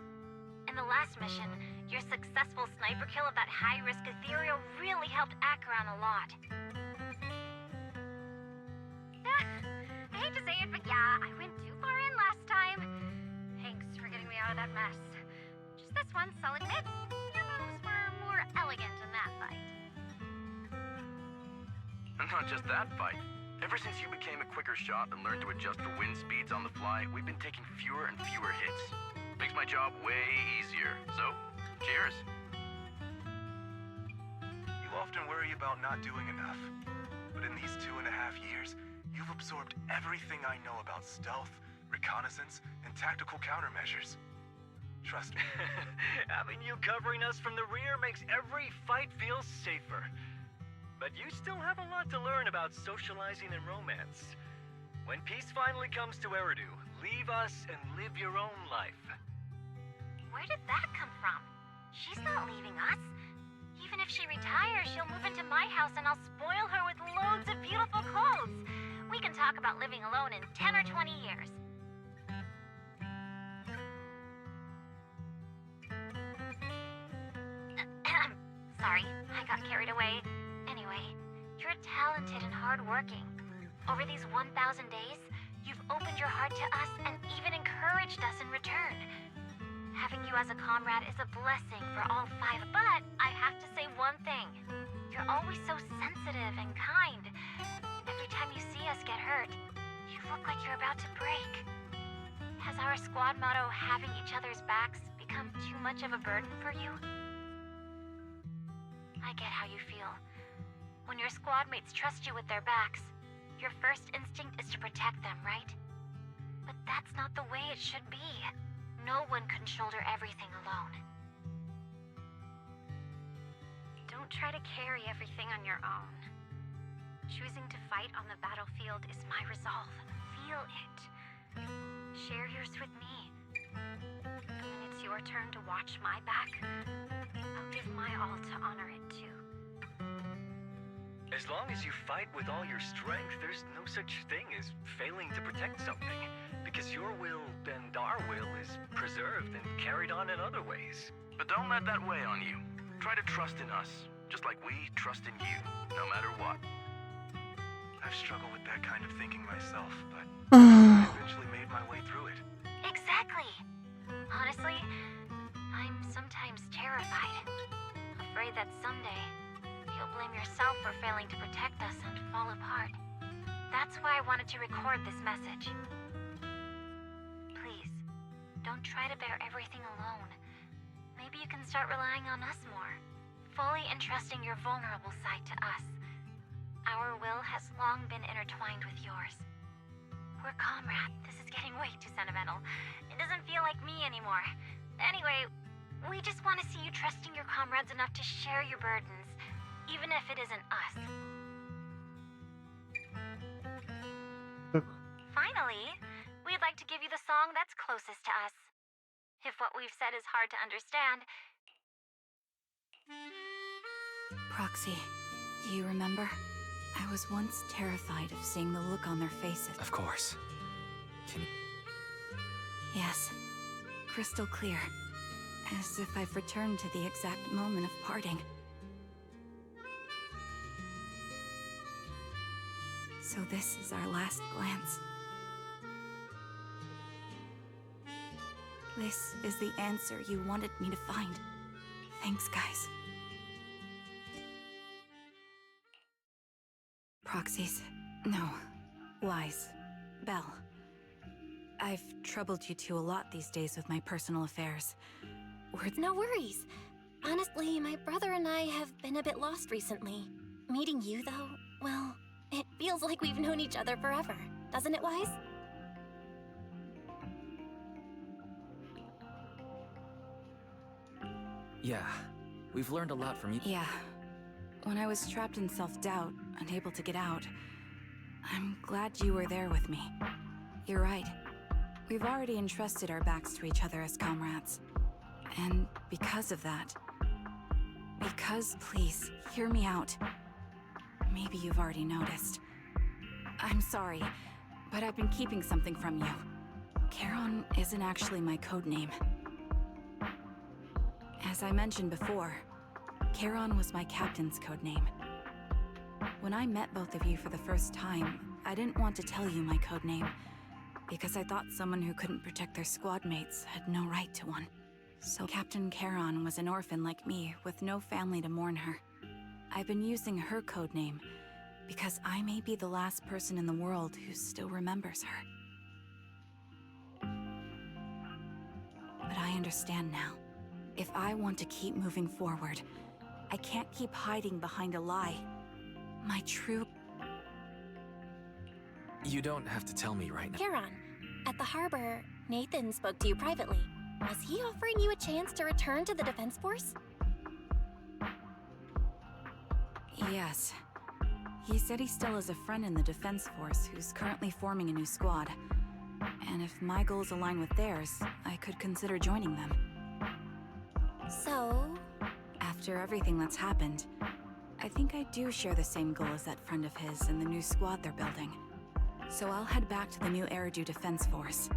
In the last mission, your successful sniper kill of that high-risk ethereal really helped Acheron a lot. I hate to say it, but yeah, I went too far in last time. Thanks for getting me out of that mess. Just this once, I'll admit, your moves were more elegant in that fight. Not just that fight. Ever since you became a quicker shot and learned to adjust for wind speeds on the fly, we've been taking fewer and fewer hits. Makes my job way easier. So, cheers. You often worry about not doing enough. But in these 2.5 years, you've absorbed everything I know about stealth, reconnaissance, and tactical countermeasures. Trust me. Having you covering us from the rear makes every fight feel safer. But you still have a lot to learn about socializing and romance. When peace finally comes to Eridu, leave us and live your own life. Where did that come from? She's not leaving us. Even if she retires, she'll move into my house and I'll spoil her with loads of beautiful clothes. We can talk about living alone in 10 or 20 years. Sorry, I got carried away. Anyway, you're talented and hardworking. Over these 1,000 days, you've opened your heart to us and even encouraged us in return. Having you as a comrade is a blessing for all 5, but I have to say one thing. You're always so sensitive and kind. Every time you see us get hurt, you look like you're about to break. Has our squad motto, having each other's backs, become too much of a burden for you? I get how you feel. When your squad mates trust you with their backs, your first instinct is to protect them, right? But that's not the way it should be. No one can shoulder everything alone. Don't try to carry everything on your own. Choosing to fight on the battlefield is my resolve. Feel it. Share yours with me. And when it's your turn to watch my back, I'll give my all to honor it too. As long as you fight with all your strength, there's no such thing as failing to protect something. Because your will and our will is preserved and carried on in other ways. But don't let that weigh on you. Try to trust in us, just like we trust in you, no matter what. I've struggled with that kind of thinking myself, but I eventually made my way through it. Exactly. Honestly, I'm sometimes terrified. Afraid that someday you'll blame yourself for failing to protect us and fall apart. That's why I wanted to record this message. Please, don't try to bear everything alone. Maybe you can start relying on us more, fully entrusting your vulnerable side to us. Our will has long been intertwined with yours. We're comrades. This is getting way too sentimental. It doesn't feel like me anymore. Anyway, we just want to see you trusting your comrades enough to share your burdens, even if it isn't us. Finally, we'd like to give you the song that's closest to us. If what we've said is hard to understand... Proxy, do you remember? I was once terrified of seeing the look on their faces. Of course. Can you... Yes, crystal clear. As if I've returned to the exact moment of parting. So this is our last glance. This is the answer you wanted me to find. Thanks, guys. Proxies. No. Lies. Belle. I've troubled you two a lot these days with my personal affairs. No worries. Honestly, my brother and I have been a bit lost recently. Meeting you, though, well, it feels like we've known each other forever. Doesn't it, Wise? Yeah, we've learned a lot from you. Yeah. When I was trapped in self-doubt, unable to get out, I'm glad you were there with me. You're right. We've already entrusted our backs to each other as comrades. And because of that... please, hear me out. Maybe you've already noticed. I'm sorry, but I've been keeping something from you. Charon isn't actually my code name. As I mentioned before, Charon was my captain's code name. When I met both of you for the first time, I didn't want to tell you my code name, because I thought someone who couldn't protect their squad mates had no right to one. So Captain Charon was an orphan like me, with no family to mourn her. I've been using her code name, because I may be the last person in the world who still remembers her. But I understand now. If I want to keep moving forward, I can't keep hiding behind a lie. My true... You don't have to tell me right now. Charon, at the harbor, Nathan spoke to you privately. Was he offering you a chance to return to the Defense Force? Yes. He said he still has a friend in the Defense Force who's currently forming a new squad. And if my goals align with theirs, I could consider joining them. So, After everything that's happened, I think I do share the same goal as that friend of his in the new squad they're building. So I'll head back to the new Eridu Defense Force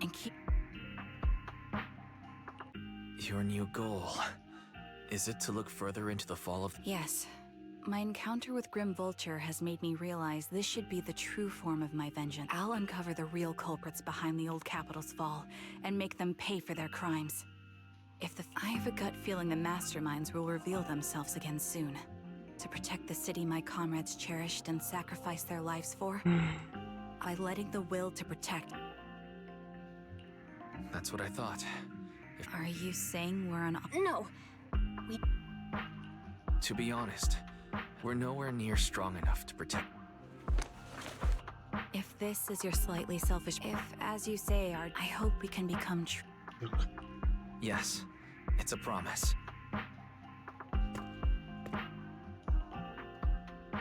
and keep... Your new goal. Is it to look further into the fall of... Yes. My encounter with Grim Vulture has made me realize this should be the true form of my vengeance. I'll uncover the real culprits behind the old capital's fall and make them pay for their crimes. I have a gut feeling the masterminds will reveal themselves again soon. To protect the city my comrades cherished and sacrificed their lives for, by letting the will to protect... That's what I thought. Are you saying we're on... No! To be honest, we're nowhere near strong enough to protect... If this is your slightly selfish... If, as you say, I hope we can become true... Yes, it's a promise.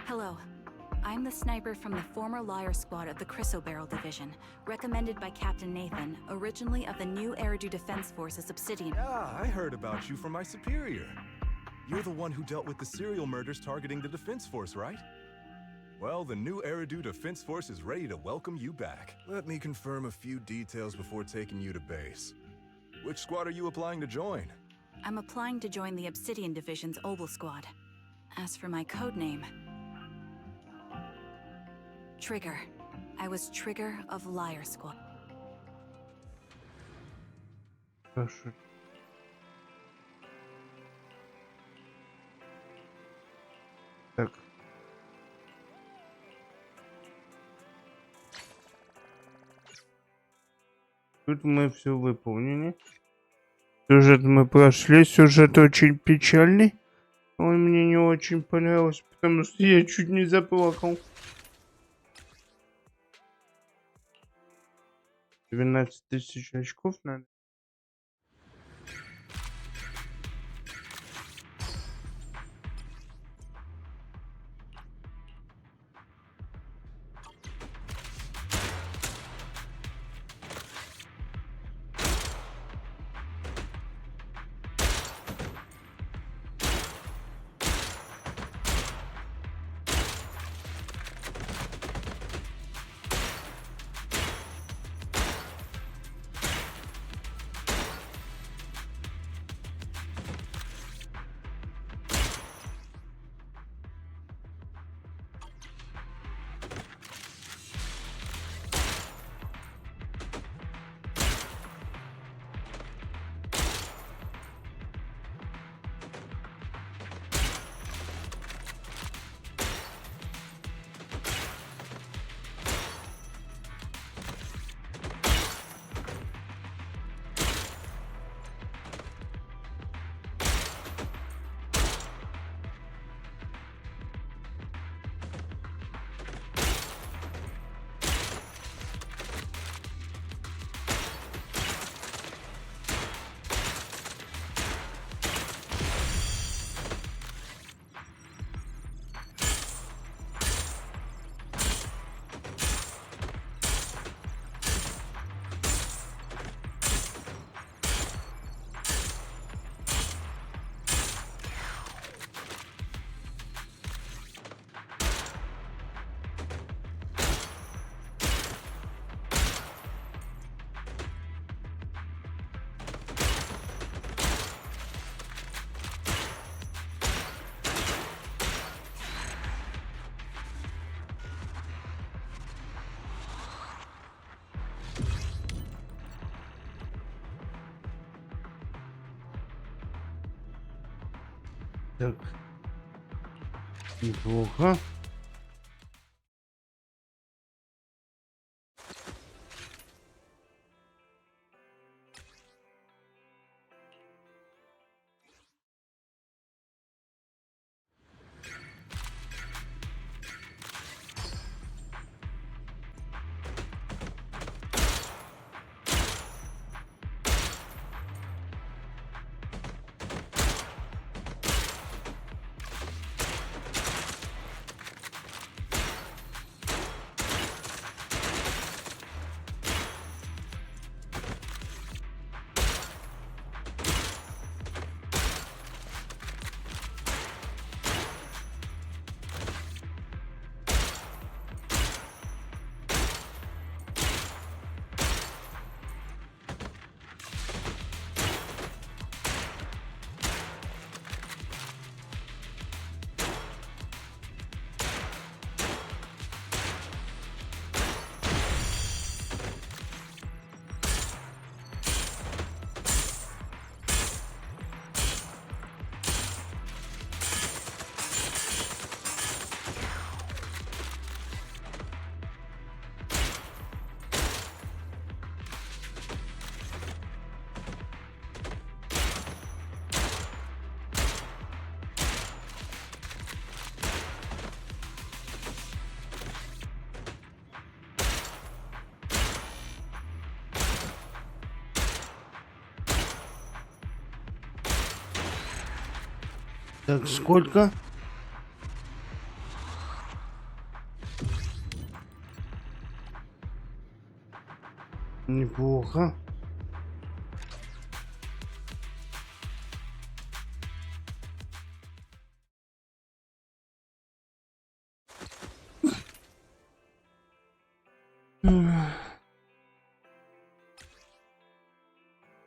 Hello. I'm the sniper from the former Liar Squad of the Chrysoberyl Division, recommended by Captain Nathan, originally of the new Eridu Defense Force's Obsidian. Yeah, I heard about you from my superior. You're the one who dealt with the serial murders targeting the Defense Force, right? Well, the new Eridu Defense Force is ready to welcome you back. Let me confirm a few details before taking you to base. Which squad are you applying to join? I'm applying to join the Obsidian Division's Obol Squad. As for my codename... Trigger. I was Trigger of Liar Squad. Хорошо. Так. Тут мы все выполнили. Сюжет мы прошли. Сюжет очень печальный. Он мне не очень понравился, потому что я чуть не заплакал. 12 тысяч очков надо. Так. Неплохо. Так, сколько? Неплохо.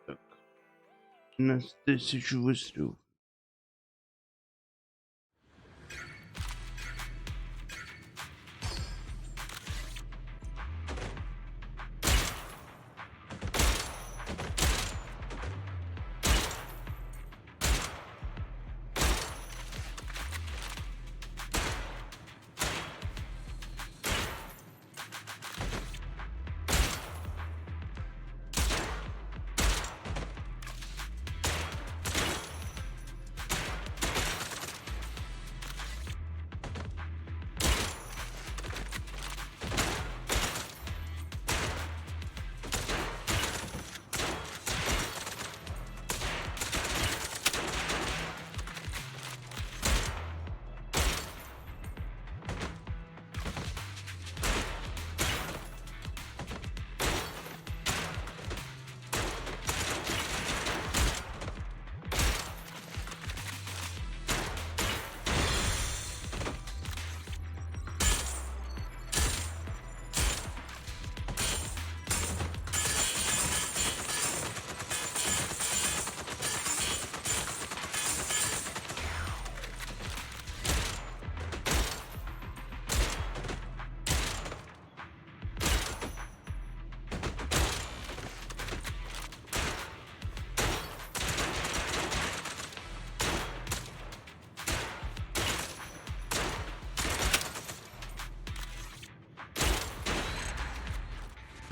Так. У нас 1000 выстрелов.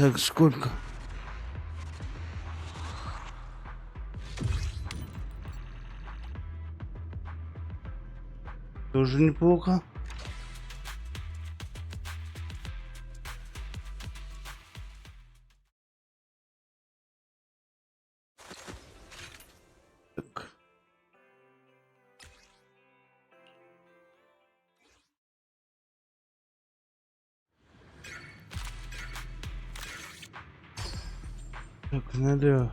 Так, сколько? Тоже неплохо. Так. Так, надо...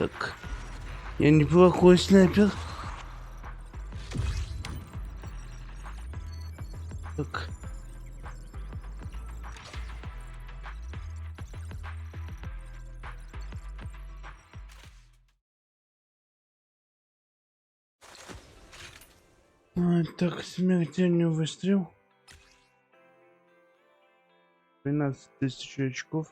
Так, я неплохой снайпер. Так. Так, смертельный выстрел. 12 тысяч очков.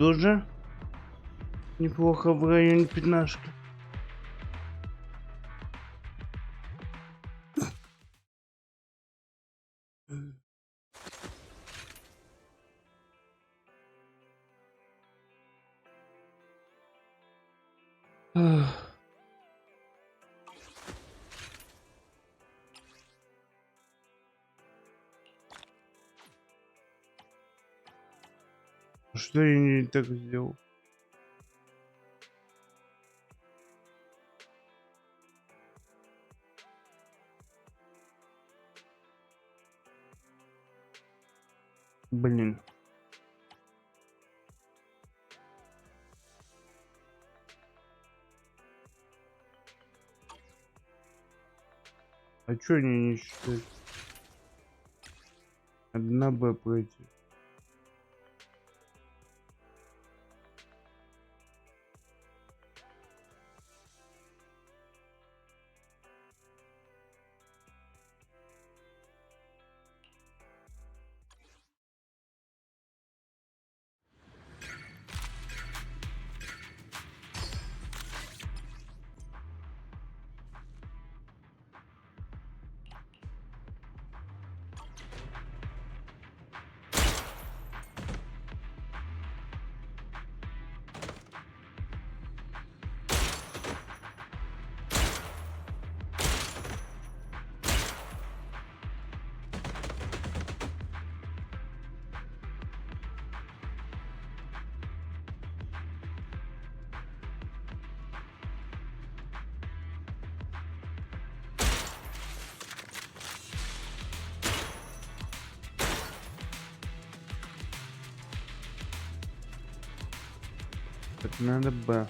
тоже неплохо в районе пятнашки. Что я не так сделал? Блин. А чё они не считают? Одна Б пройти. Так надо Б.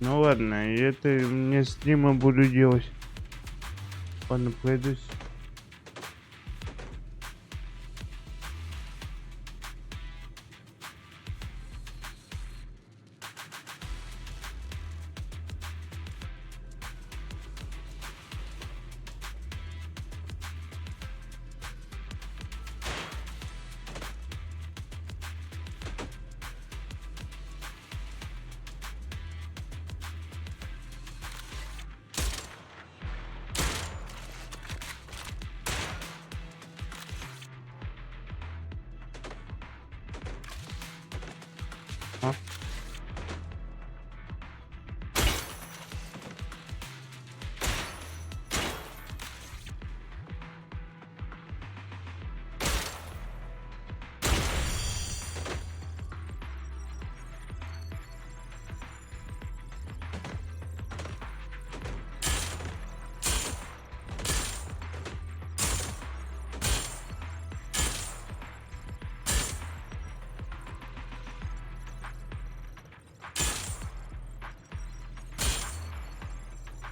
Ну ладно, и это мне стрима буду делать. Ладно, пройдусь.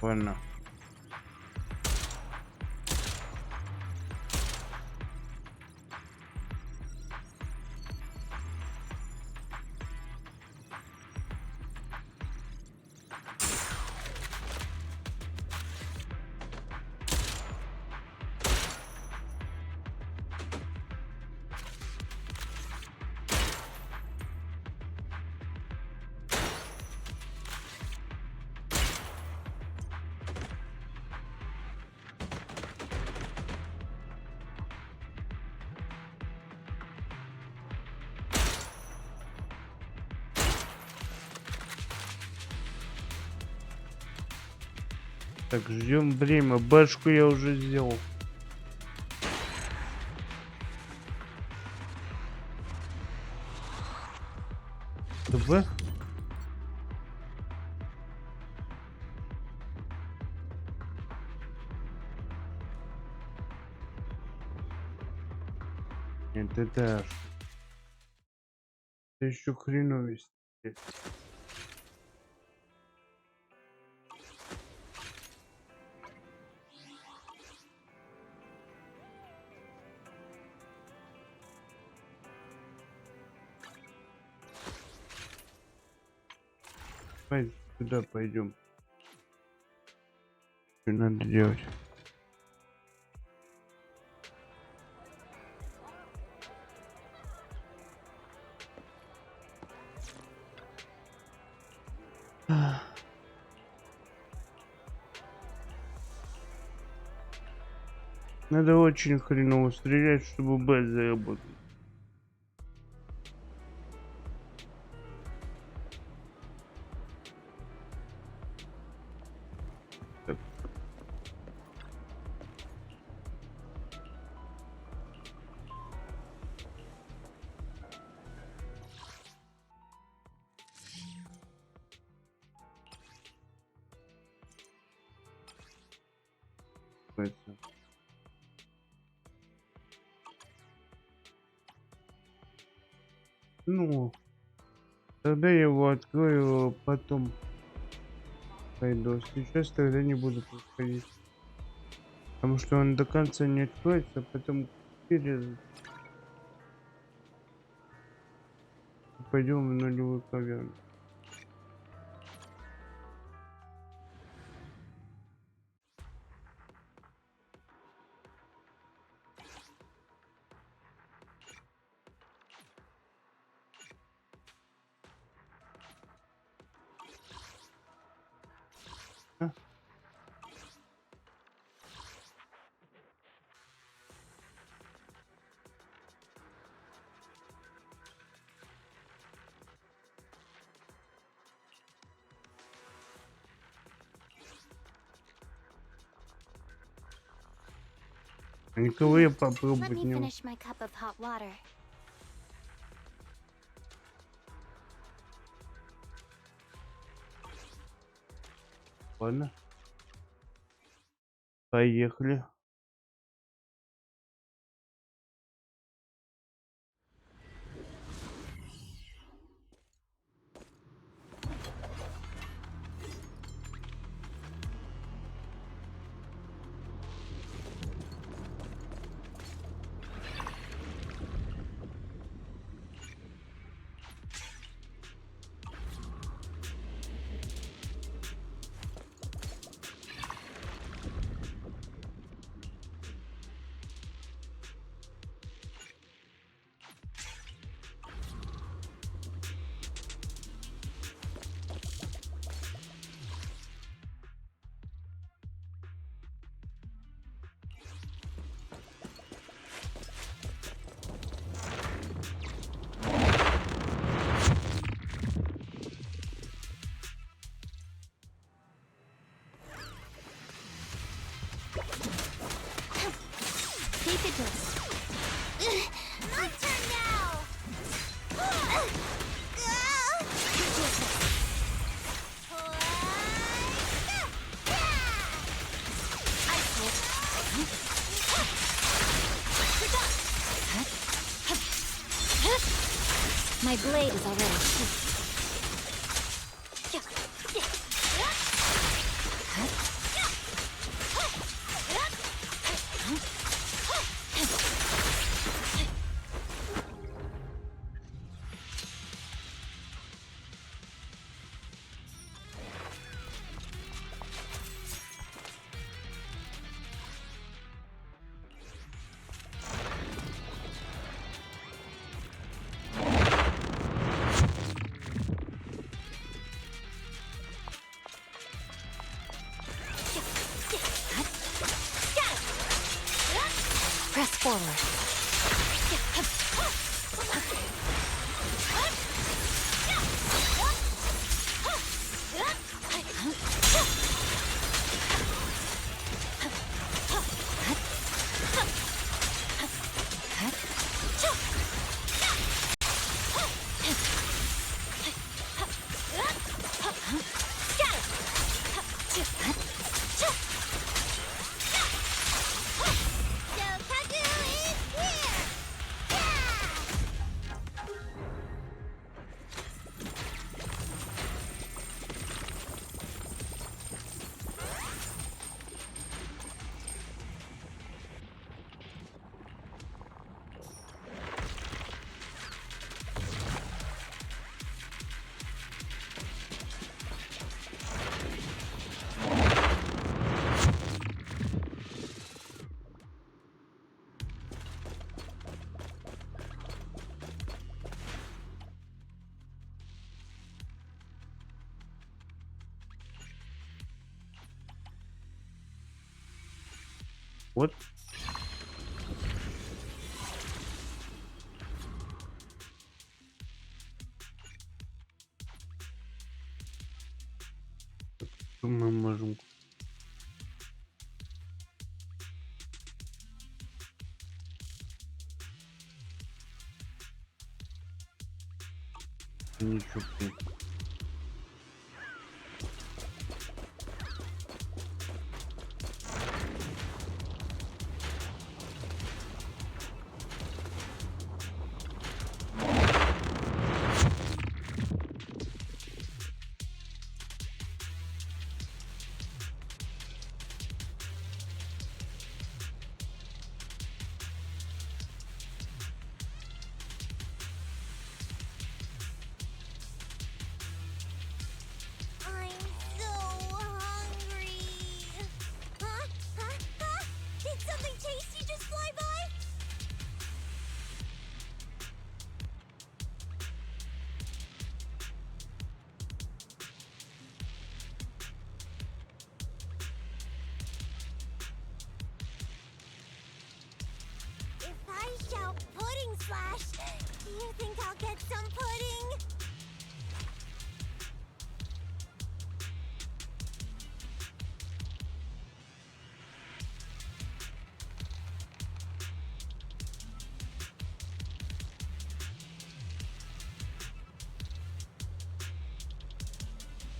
Ладно. Так, ждем время. Башку я уже сделал. ТБ? это еще хреновость. Давай сюда пойдем. Что надо делать? Надо очень хреново стрелять, чтобы Б заработать. Так. Ну, тогда я его открою, потом пойду. Сейчас тогда не буду подходить. Потому что он до конца не откроется, потом через... Пойдем в нулевую каверну. Никого я попробовать не могу. Ладно. Поехали. My turn now! My blade is already sheathed. Press forward. Вот. Что мы можем... Ничего нет. Do you think I'll get some pudding?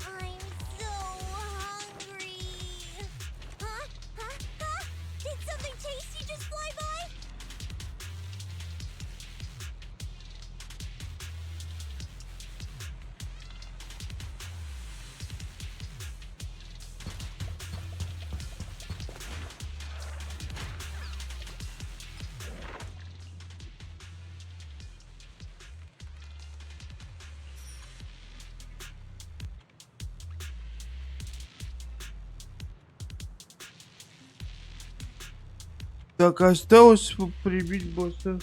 I'm so hungry. Huh? Did something tasty just fly by? Так, осталось прибить босса.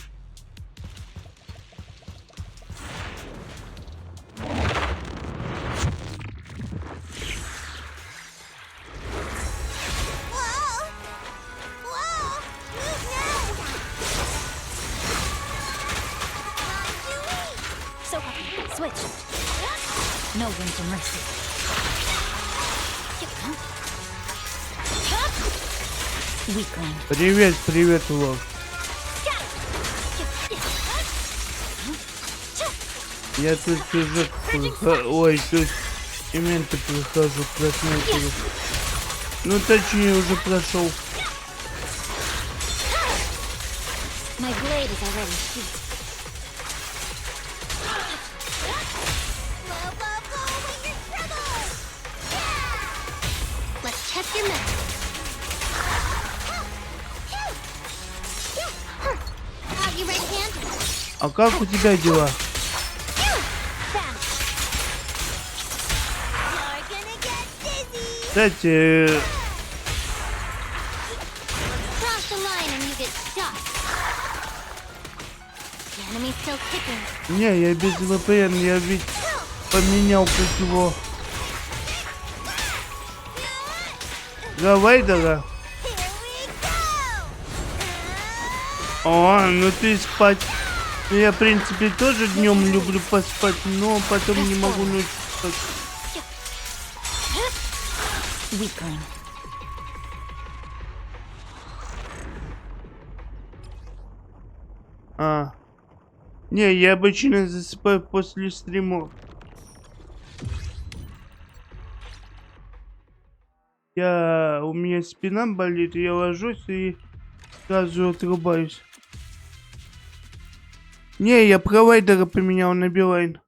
So, switch. No room for mercy. Weakling. Привет, привет, Лов. Я тут уже... Ой, тут именты прохожу, просмотрю. Ну, точнее, уже прошел. My blade is already sheathed. Let's check your map. You ready, hand? А как у тебя дела? Кстати... Cross the line and you get shot. The enemy's still kicking. Не, я без VPN, я ведь поменял как его. Давай, дорога. О, ну ты спать. Я, в принципе, тоже днем люблю поспать, но потом не могу ночью спать. Не, я обычно засыпаю после стримов. У меня спина болит, я ложусь и сразу отрубаюсь. Не, я провайдера поменял на Билайн.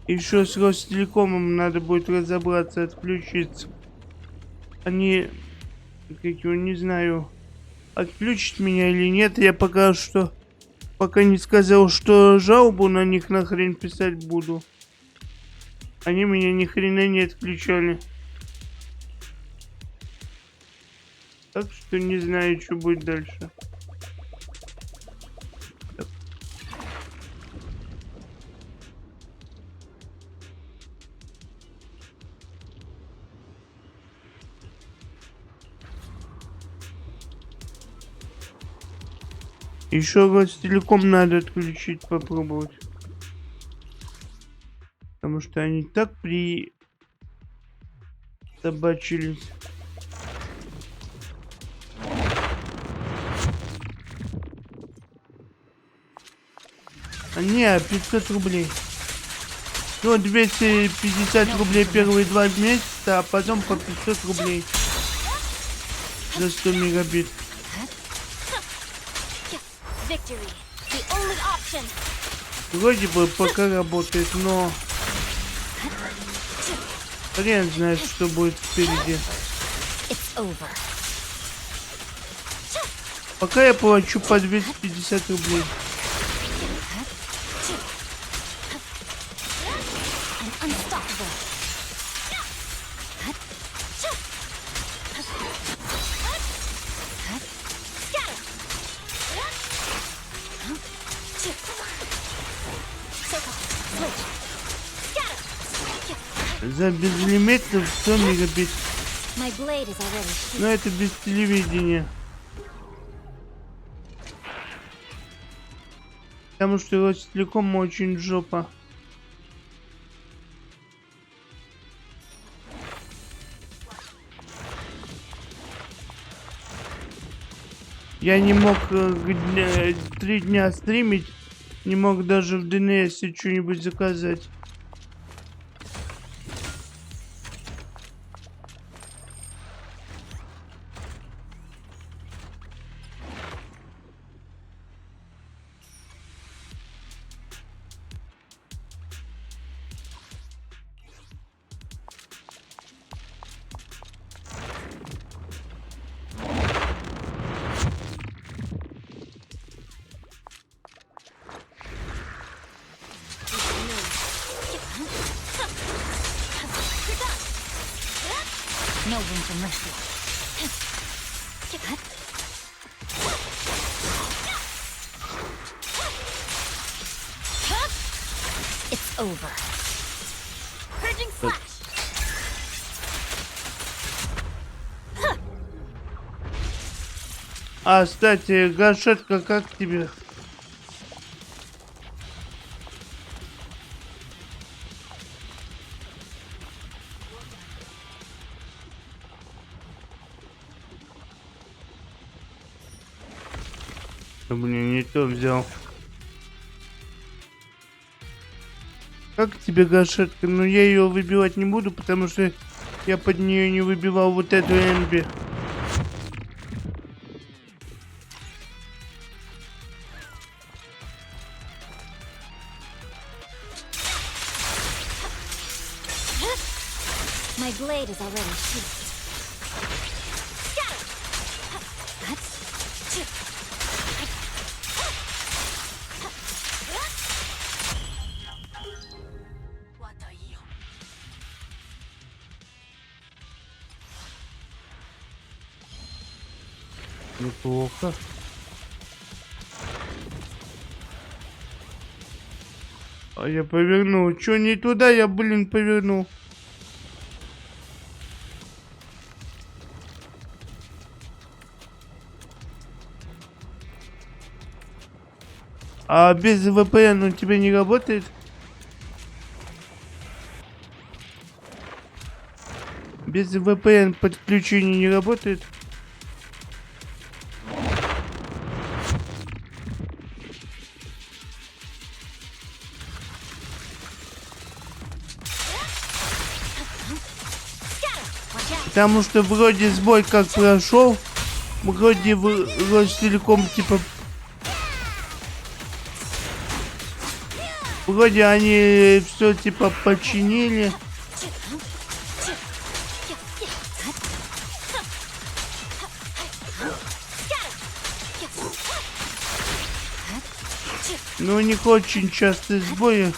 Еще с Ростелекомом надо будет разобраться, отключиться. Они, как его, не знаю, отключат меня или нет. Я пока не сказал, что жалобу на них нахрен писать буду. Они меня ни хрена не отключали. Так что не знаю, что будет дальше. Так. Еще раз телеком надо отключить, попробовать. Потому что они так собачились. А не, 500 рублей. Ну, 250 рублей первые 2 месяца, а потом по 500 рублей. За 100 мегабит. Вроде бы пока работает, но... Хрен знает, что будет впереди. Пока я плачу по 250 рублей. За безлимитных 100 мегабит. Но это без телевидения. Потому что Ростелеком очень жопа. Я не мог 3 дня стримить. Не мог даже в DNS что-нибудь заказать. А, кстати, Гашетка, как тебе? Блин, не то взял. Как тебе Гашетка? Ну, я ее выбивать не буду, потому что я под нее не выбивал вот эту Энби. My blade is already sheathed. Неплохо. А я повернул. Чё не туда я, блин, повернул? А без VPN у тебя не работает? Без VPN подключение не работает? Потому что вроде сбой как прошел, вроде Ростелеком типа... Вроде они все типа починили. Но у них очень частые сбои.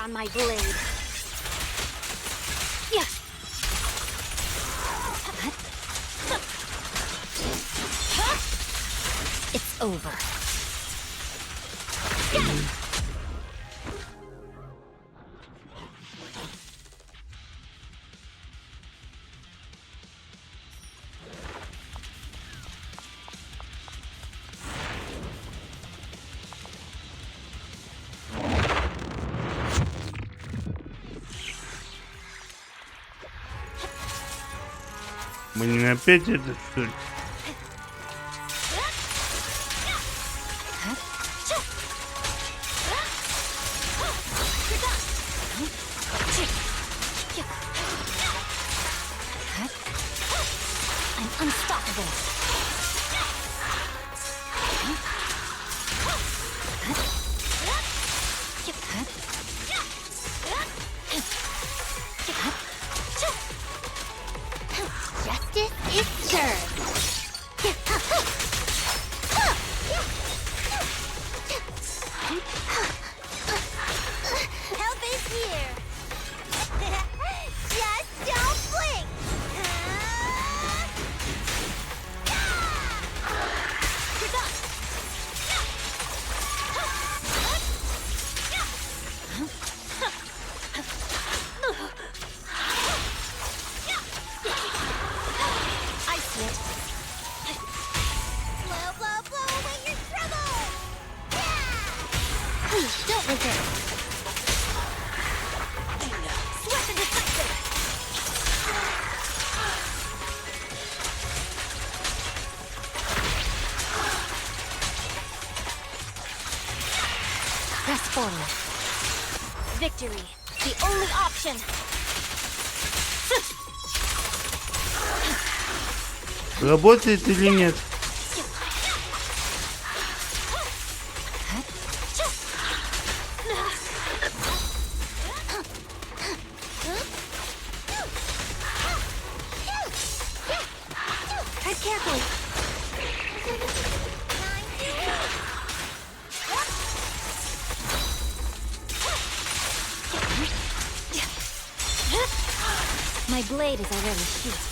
My blade. Yeah. over. Блин, опять это что ли? I'm unstoppable. Justice is served. Help is here. Just don't blink. I see it. Blow, blow, blow away your trouble. Please don't resist. Swift and decisive. Press forward. Victory, the only option. Работает или нет? Tread carefully. My blade is already sheathed.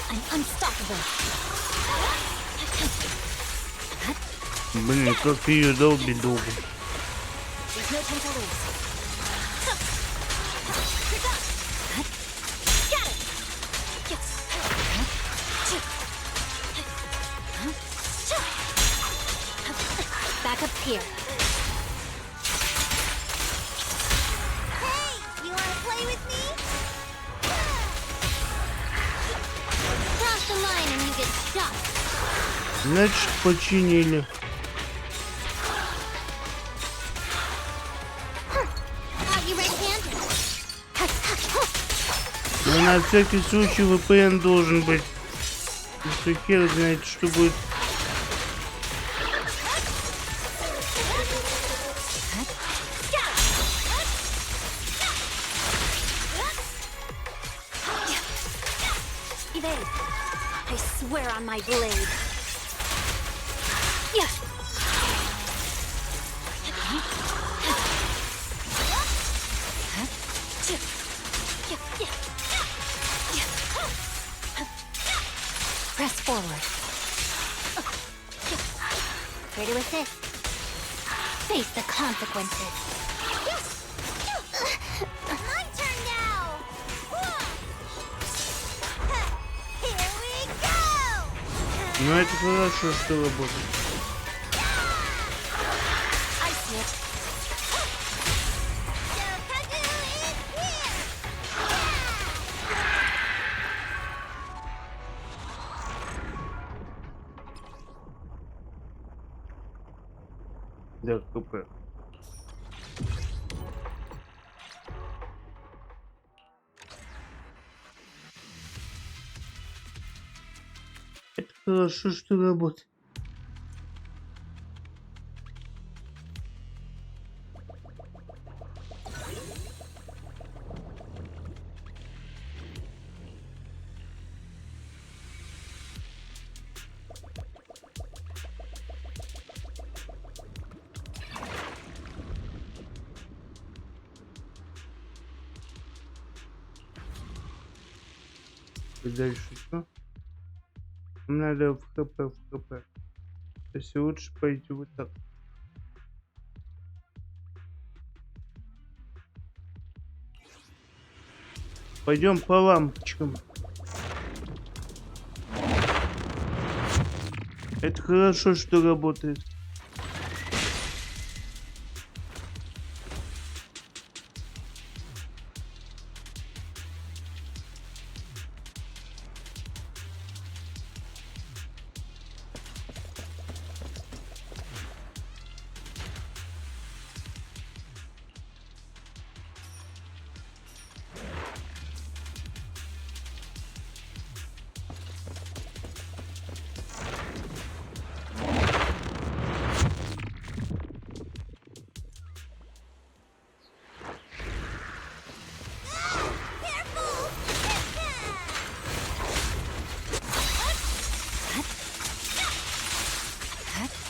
I'm unstoppable. Блин, как ее долбить долго. There's no time to lose. Back up here. Hey, you wanna play with me? Cross the line and you get shot. Значит, починили. Are you right-handed? Но на всякий случай VPN должен быть. Если хер знает, что будет. Evade. I swear on my blade. Yeah. Press forward. Here to assist. Face the consequences. My turn now. Here we go. Ну это хорошо, что работает. I see it. Да, КП. Это хорошо, что работает. И дальше что? Надо в ХП, в ХП. Если лучше пойти вот так. Пойдем по лампочкам. Это хорошо, что работает.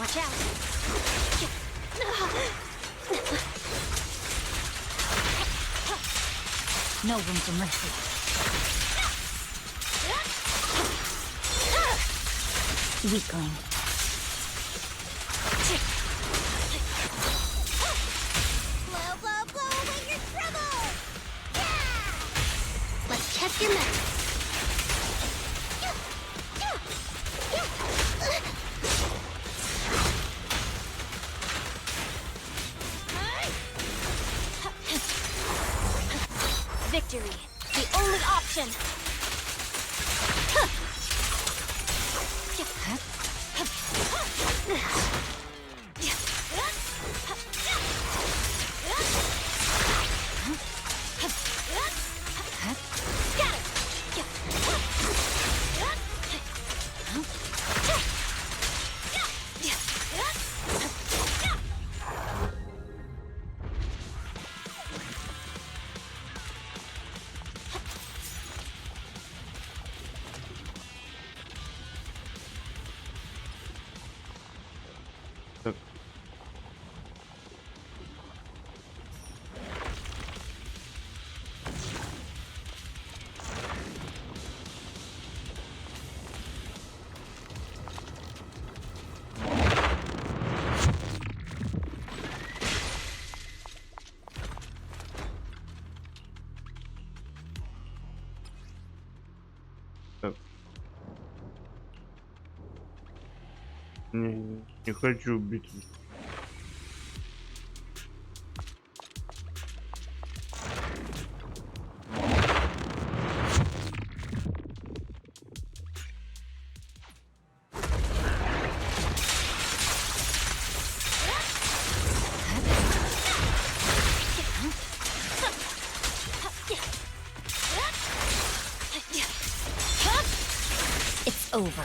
Watch out! No room for mercy. Weakling. Blow, blow, blow away your trouble! Yeah! Let's test your mettle. Victory, the only option. Так. Так. Не хочу битву. It's over.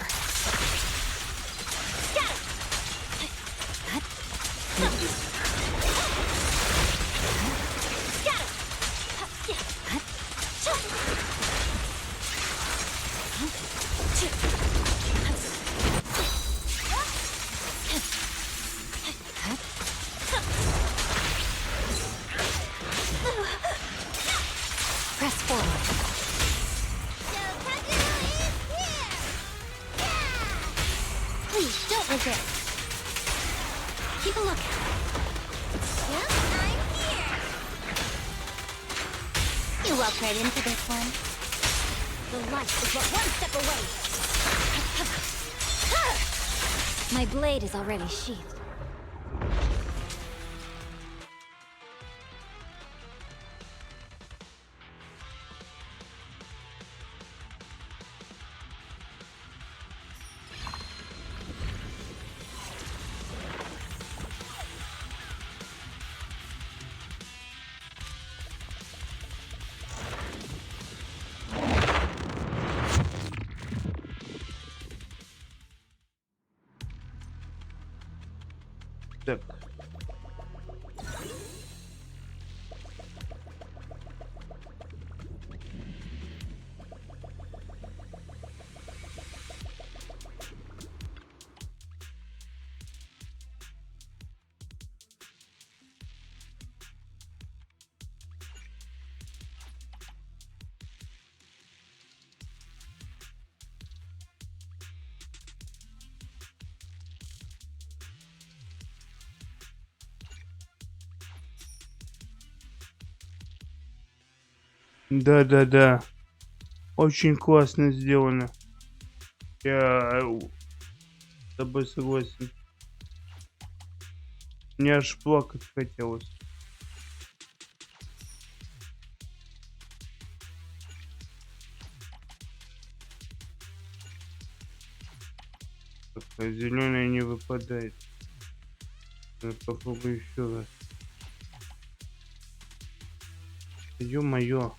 Press forward. Please don't resist. Keep a lookout. Yep, I'm here. You walked right into this one. The light is but one step away. My blade is already sheathed. Да. Очень классно сделано. Я с тобой согласен. Мне аж плакать хотелось. Зеленая не выпадает. Попробую еще раз. Ё-моё.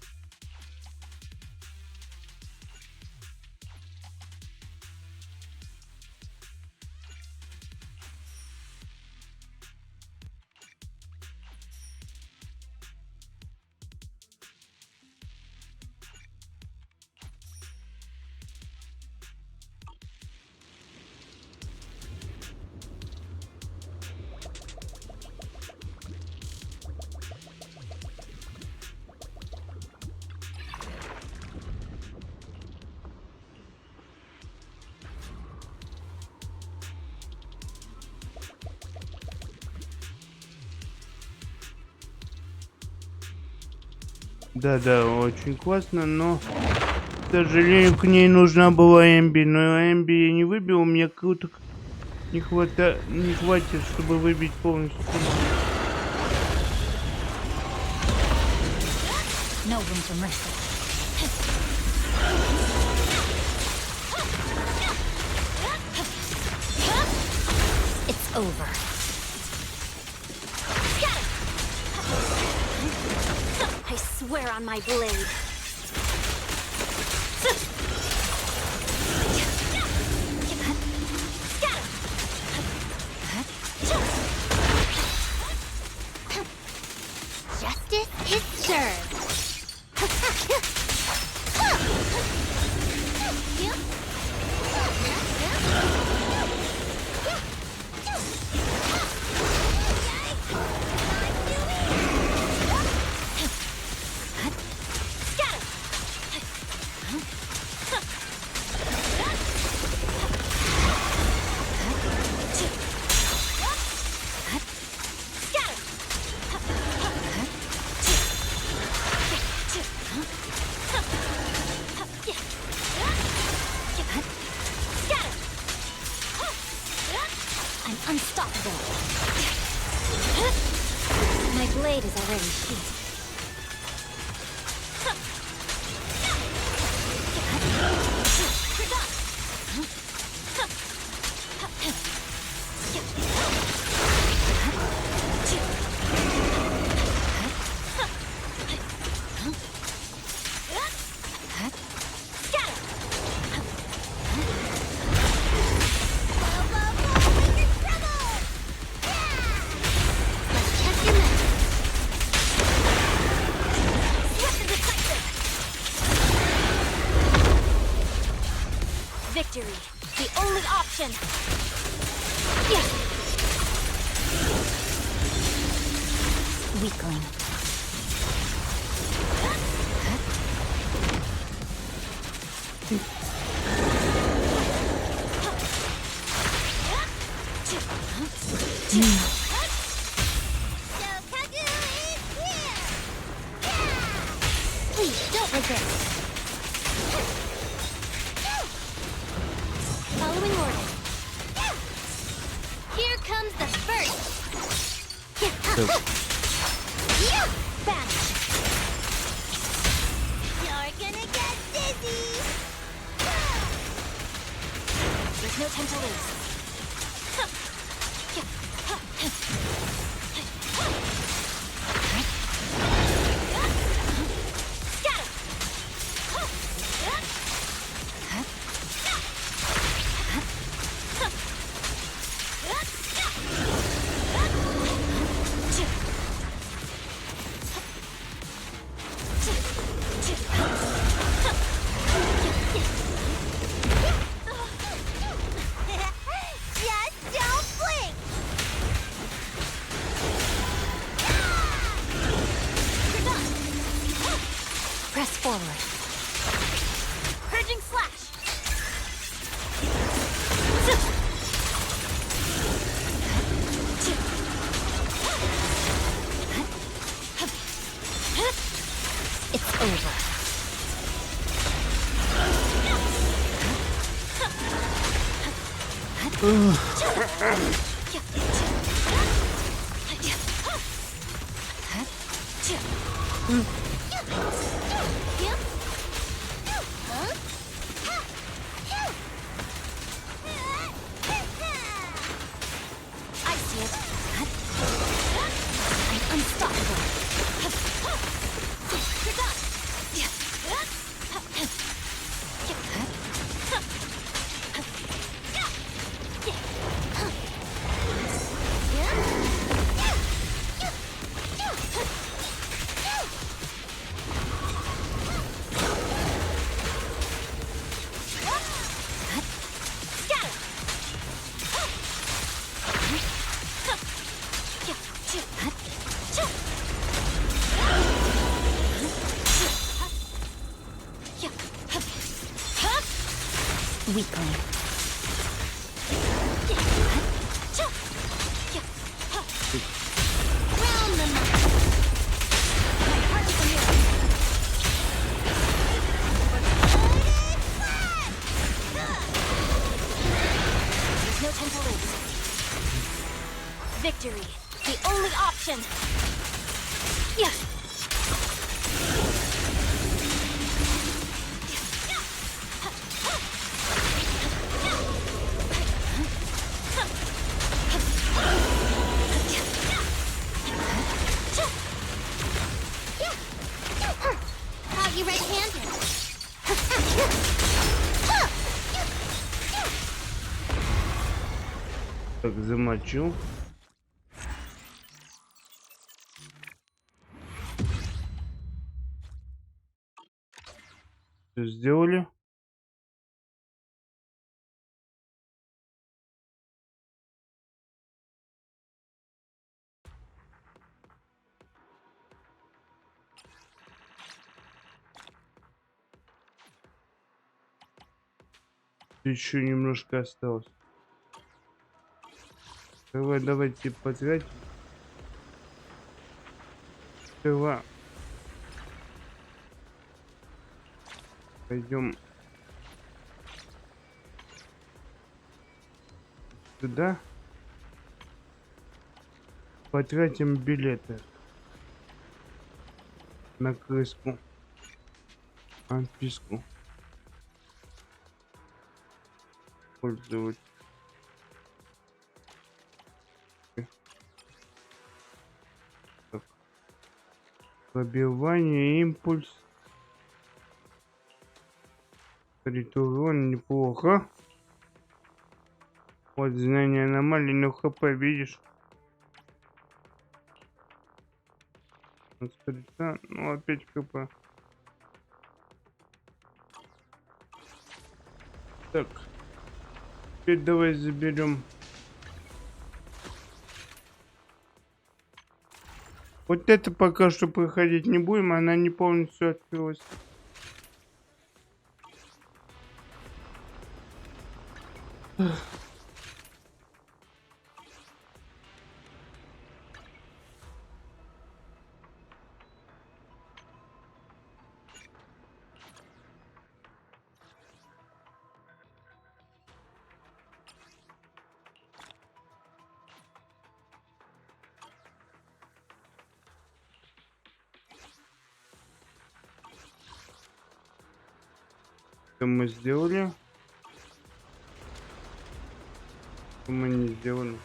Да, очень классно, но, к сожалению, к ней нужна была Энби, но Энби я не выбил, мне круто не хватит, чтобы выбить полностью. No room for mercy. It's over. I swear on my blade. Justice is served. Unstoppable. My blade is already sheathed. Victory, the only option. Yeah. Weakling. Please don't resist. Following orders. Here comes the first. Vanish. You're gonna get dizzy. There's no time to lose. Forward. Purging slash. It's over. I see it. I'm unstoppable. You're done. Weakling. Round them up. My heart is yours. There's no time to lose. Victory, the only option. Yeah. You right-handed. Так, замочил. Все сделали. Еще немножко осталось. Давайте потратим. Сперва пойдем сюда. Потратим билеты на крыску. Анписку. Пользовать. Так. Пробивание, импульс. Ритуал неплохо. Вот знание аномалий, но хп видишь. Ну опять хп. Так. Теперь давай заберем. Вот это пока что проходить не будем, она не полностью открылась. Что мы сделали? Что мы не сделали?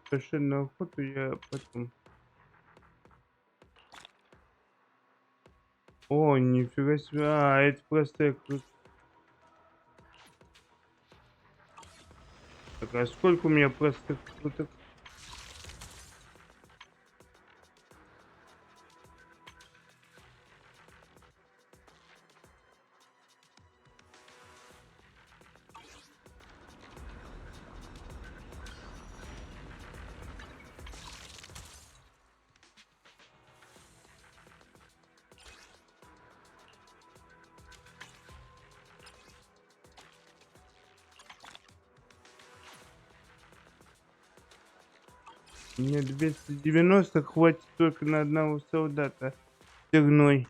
Пошли на охоту, я потом. О, нифига себе. А, это простая крутка. Так, а сколько у меня простых круток? Мне 290 хватит только на одного солдата. Стегной.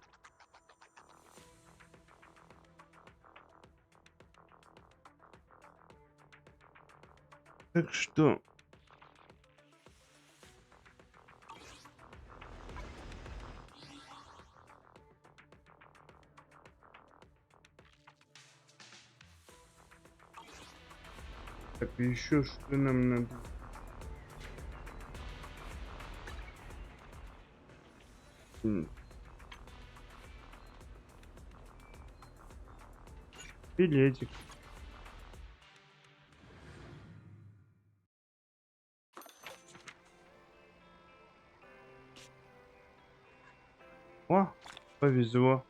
Так что... Так, еще что нам надо? Билетик. О, повезло.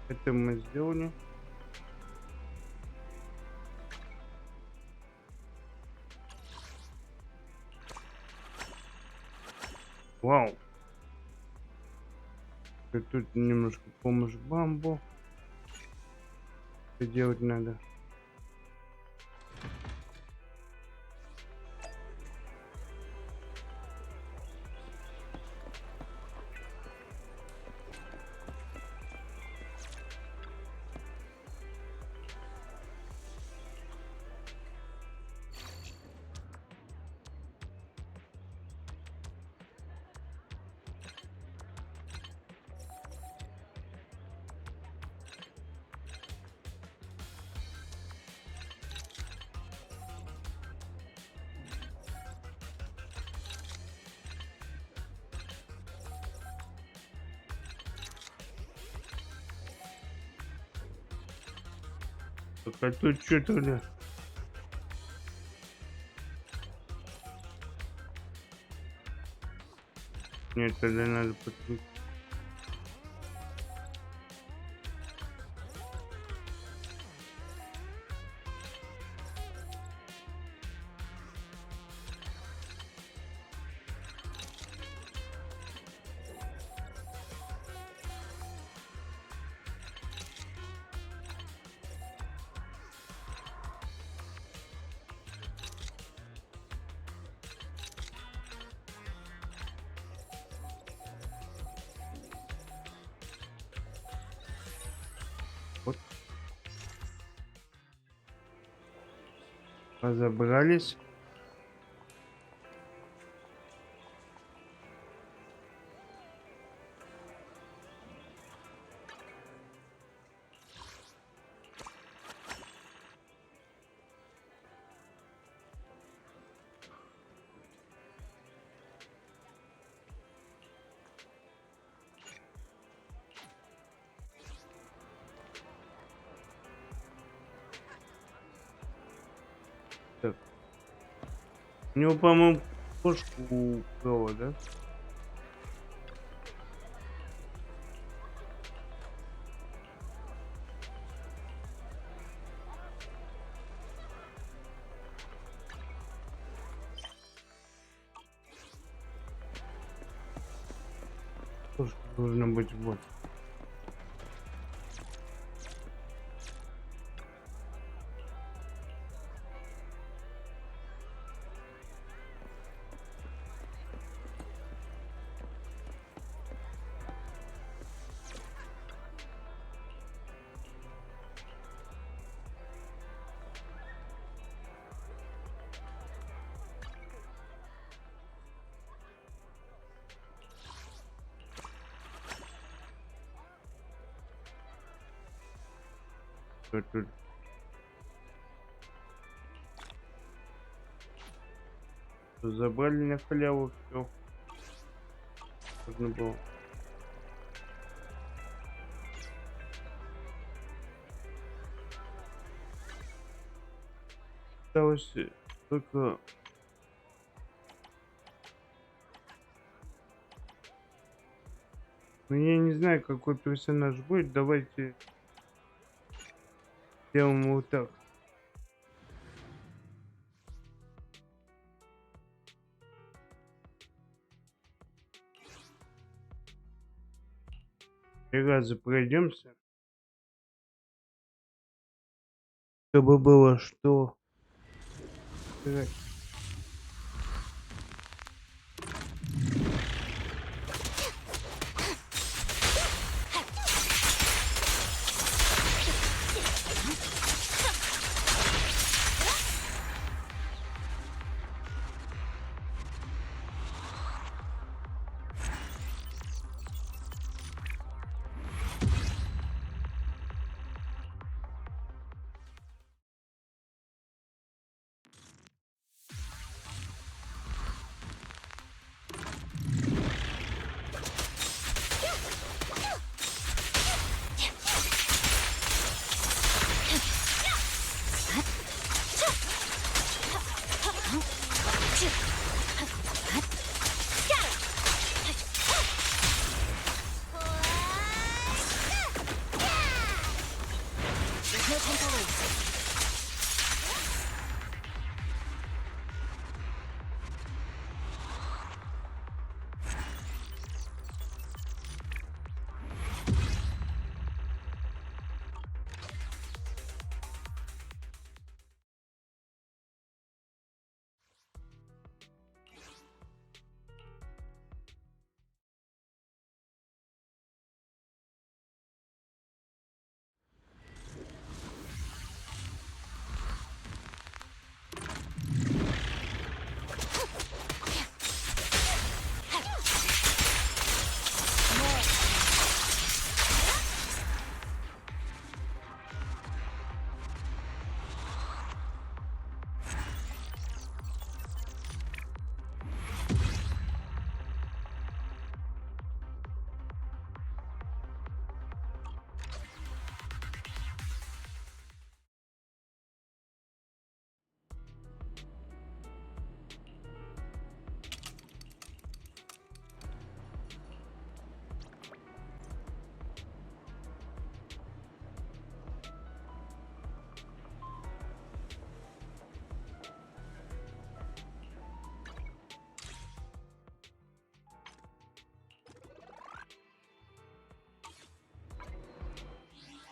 Это мы сделали. Вау. И тут немножко помощь бамбу. Что делать надо? А тут что-то ли? Нет, тогда надо подключить. Вот. Разобрались. Так. У него, по-моему, кошку украла, да? Кошка должна быть вот. Что тут? Забрали на халяву все. Можно было. Осталось только... Ну, я не знаю, какой персонаж будет. Давайте сделаем вот так. Три раза пройдемся. Чтобы было что... играть.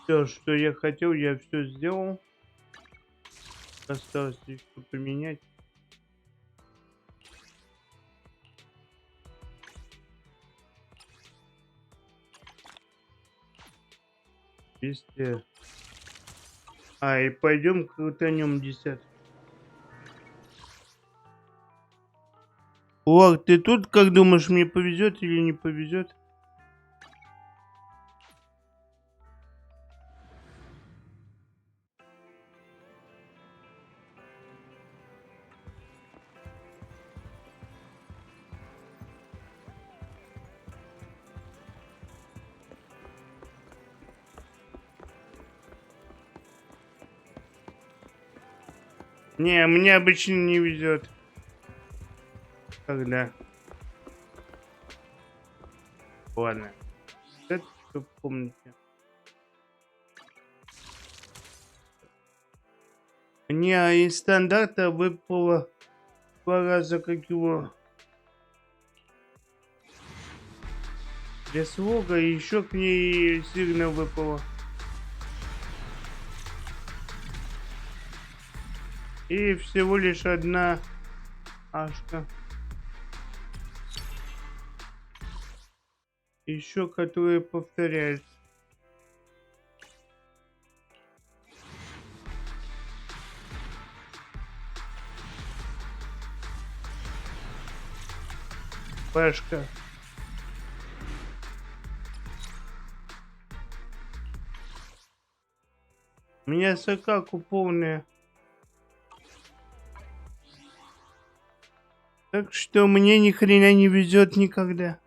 Все, что я хотел, я все сделал. Осталось еще поменять. Везде. И пойдем крутанем 10. Лок, ты тут, как думаешь, мне повезет или не повезет? Не, мне обычно не везет. Когда? Ладно. Это что помните. Мне из стандарта выпало 2 раза, как его без лога, и еще к ней сильно выпало. И всего лишь одна ашка. Еще которые повторяются. Пашка. У меня сакаку полная. Так что мне ни хрена не везет никогда.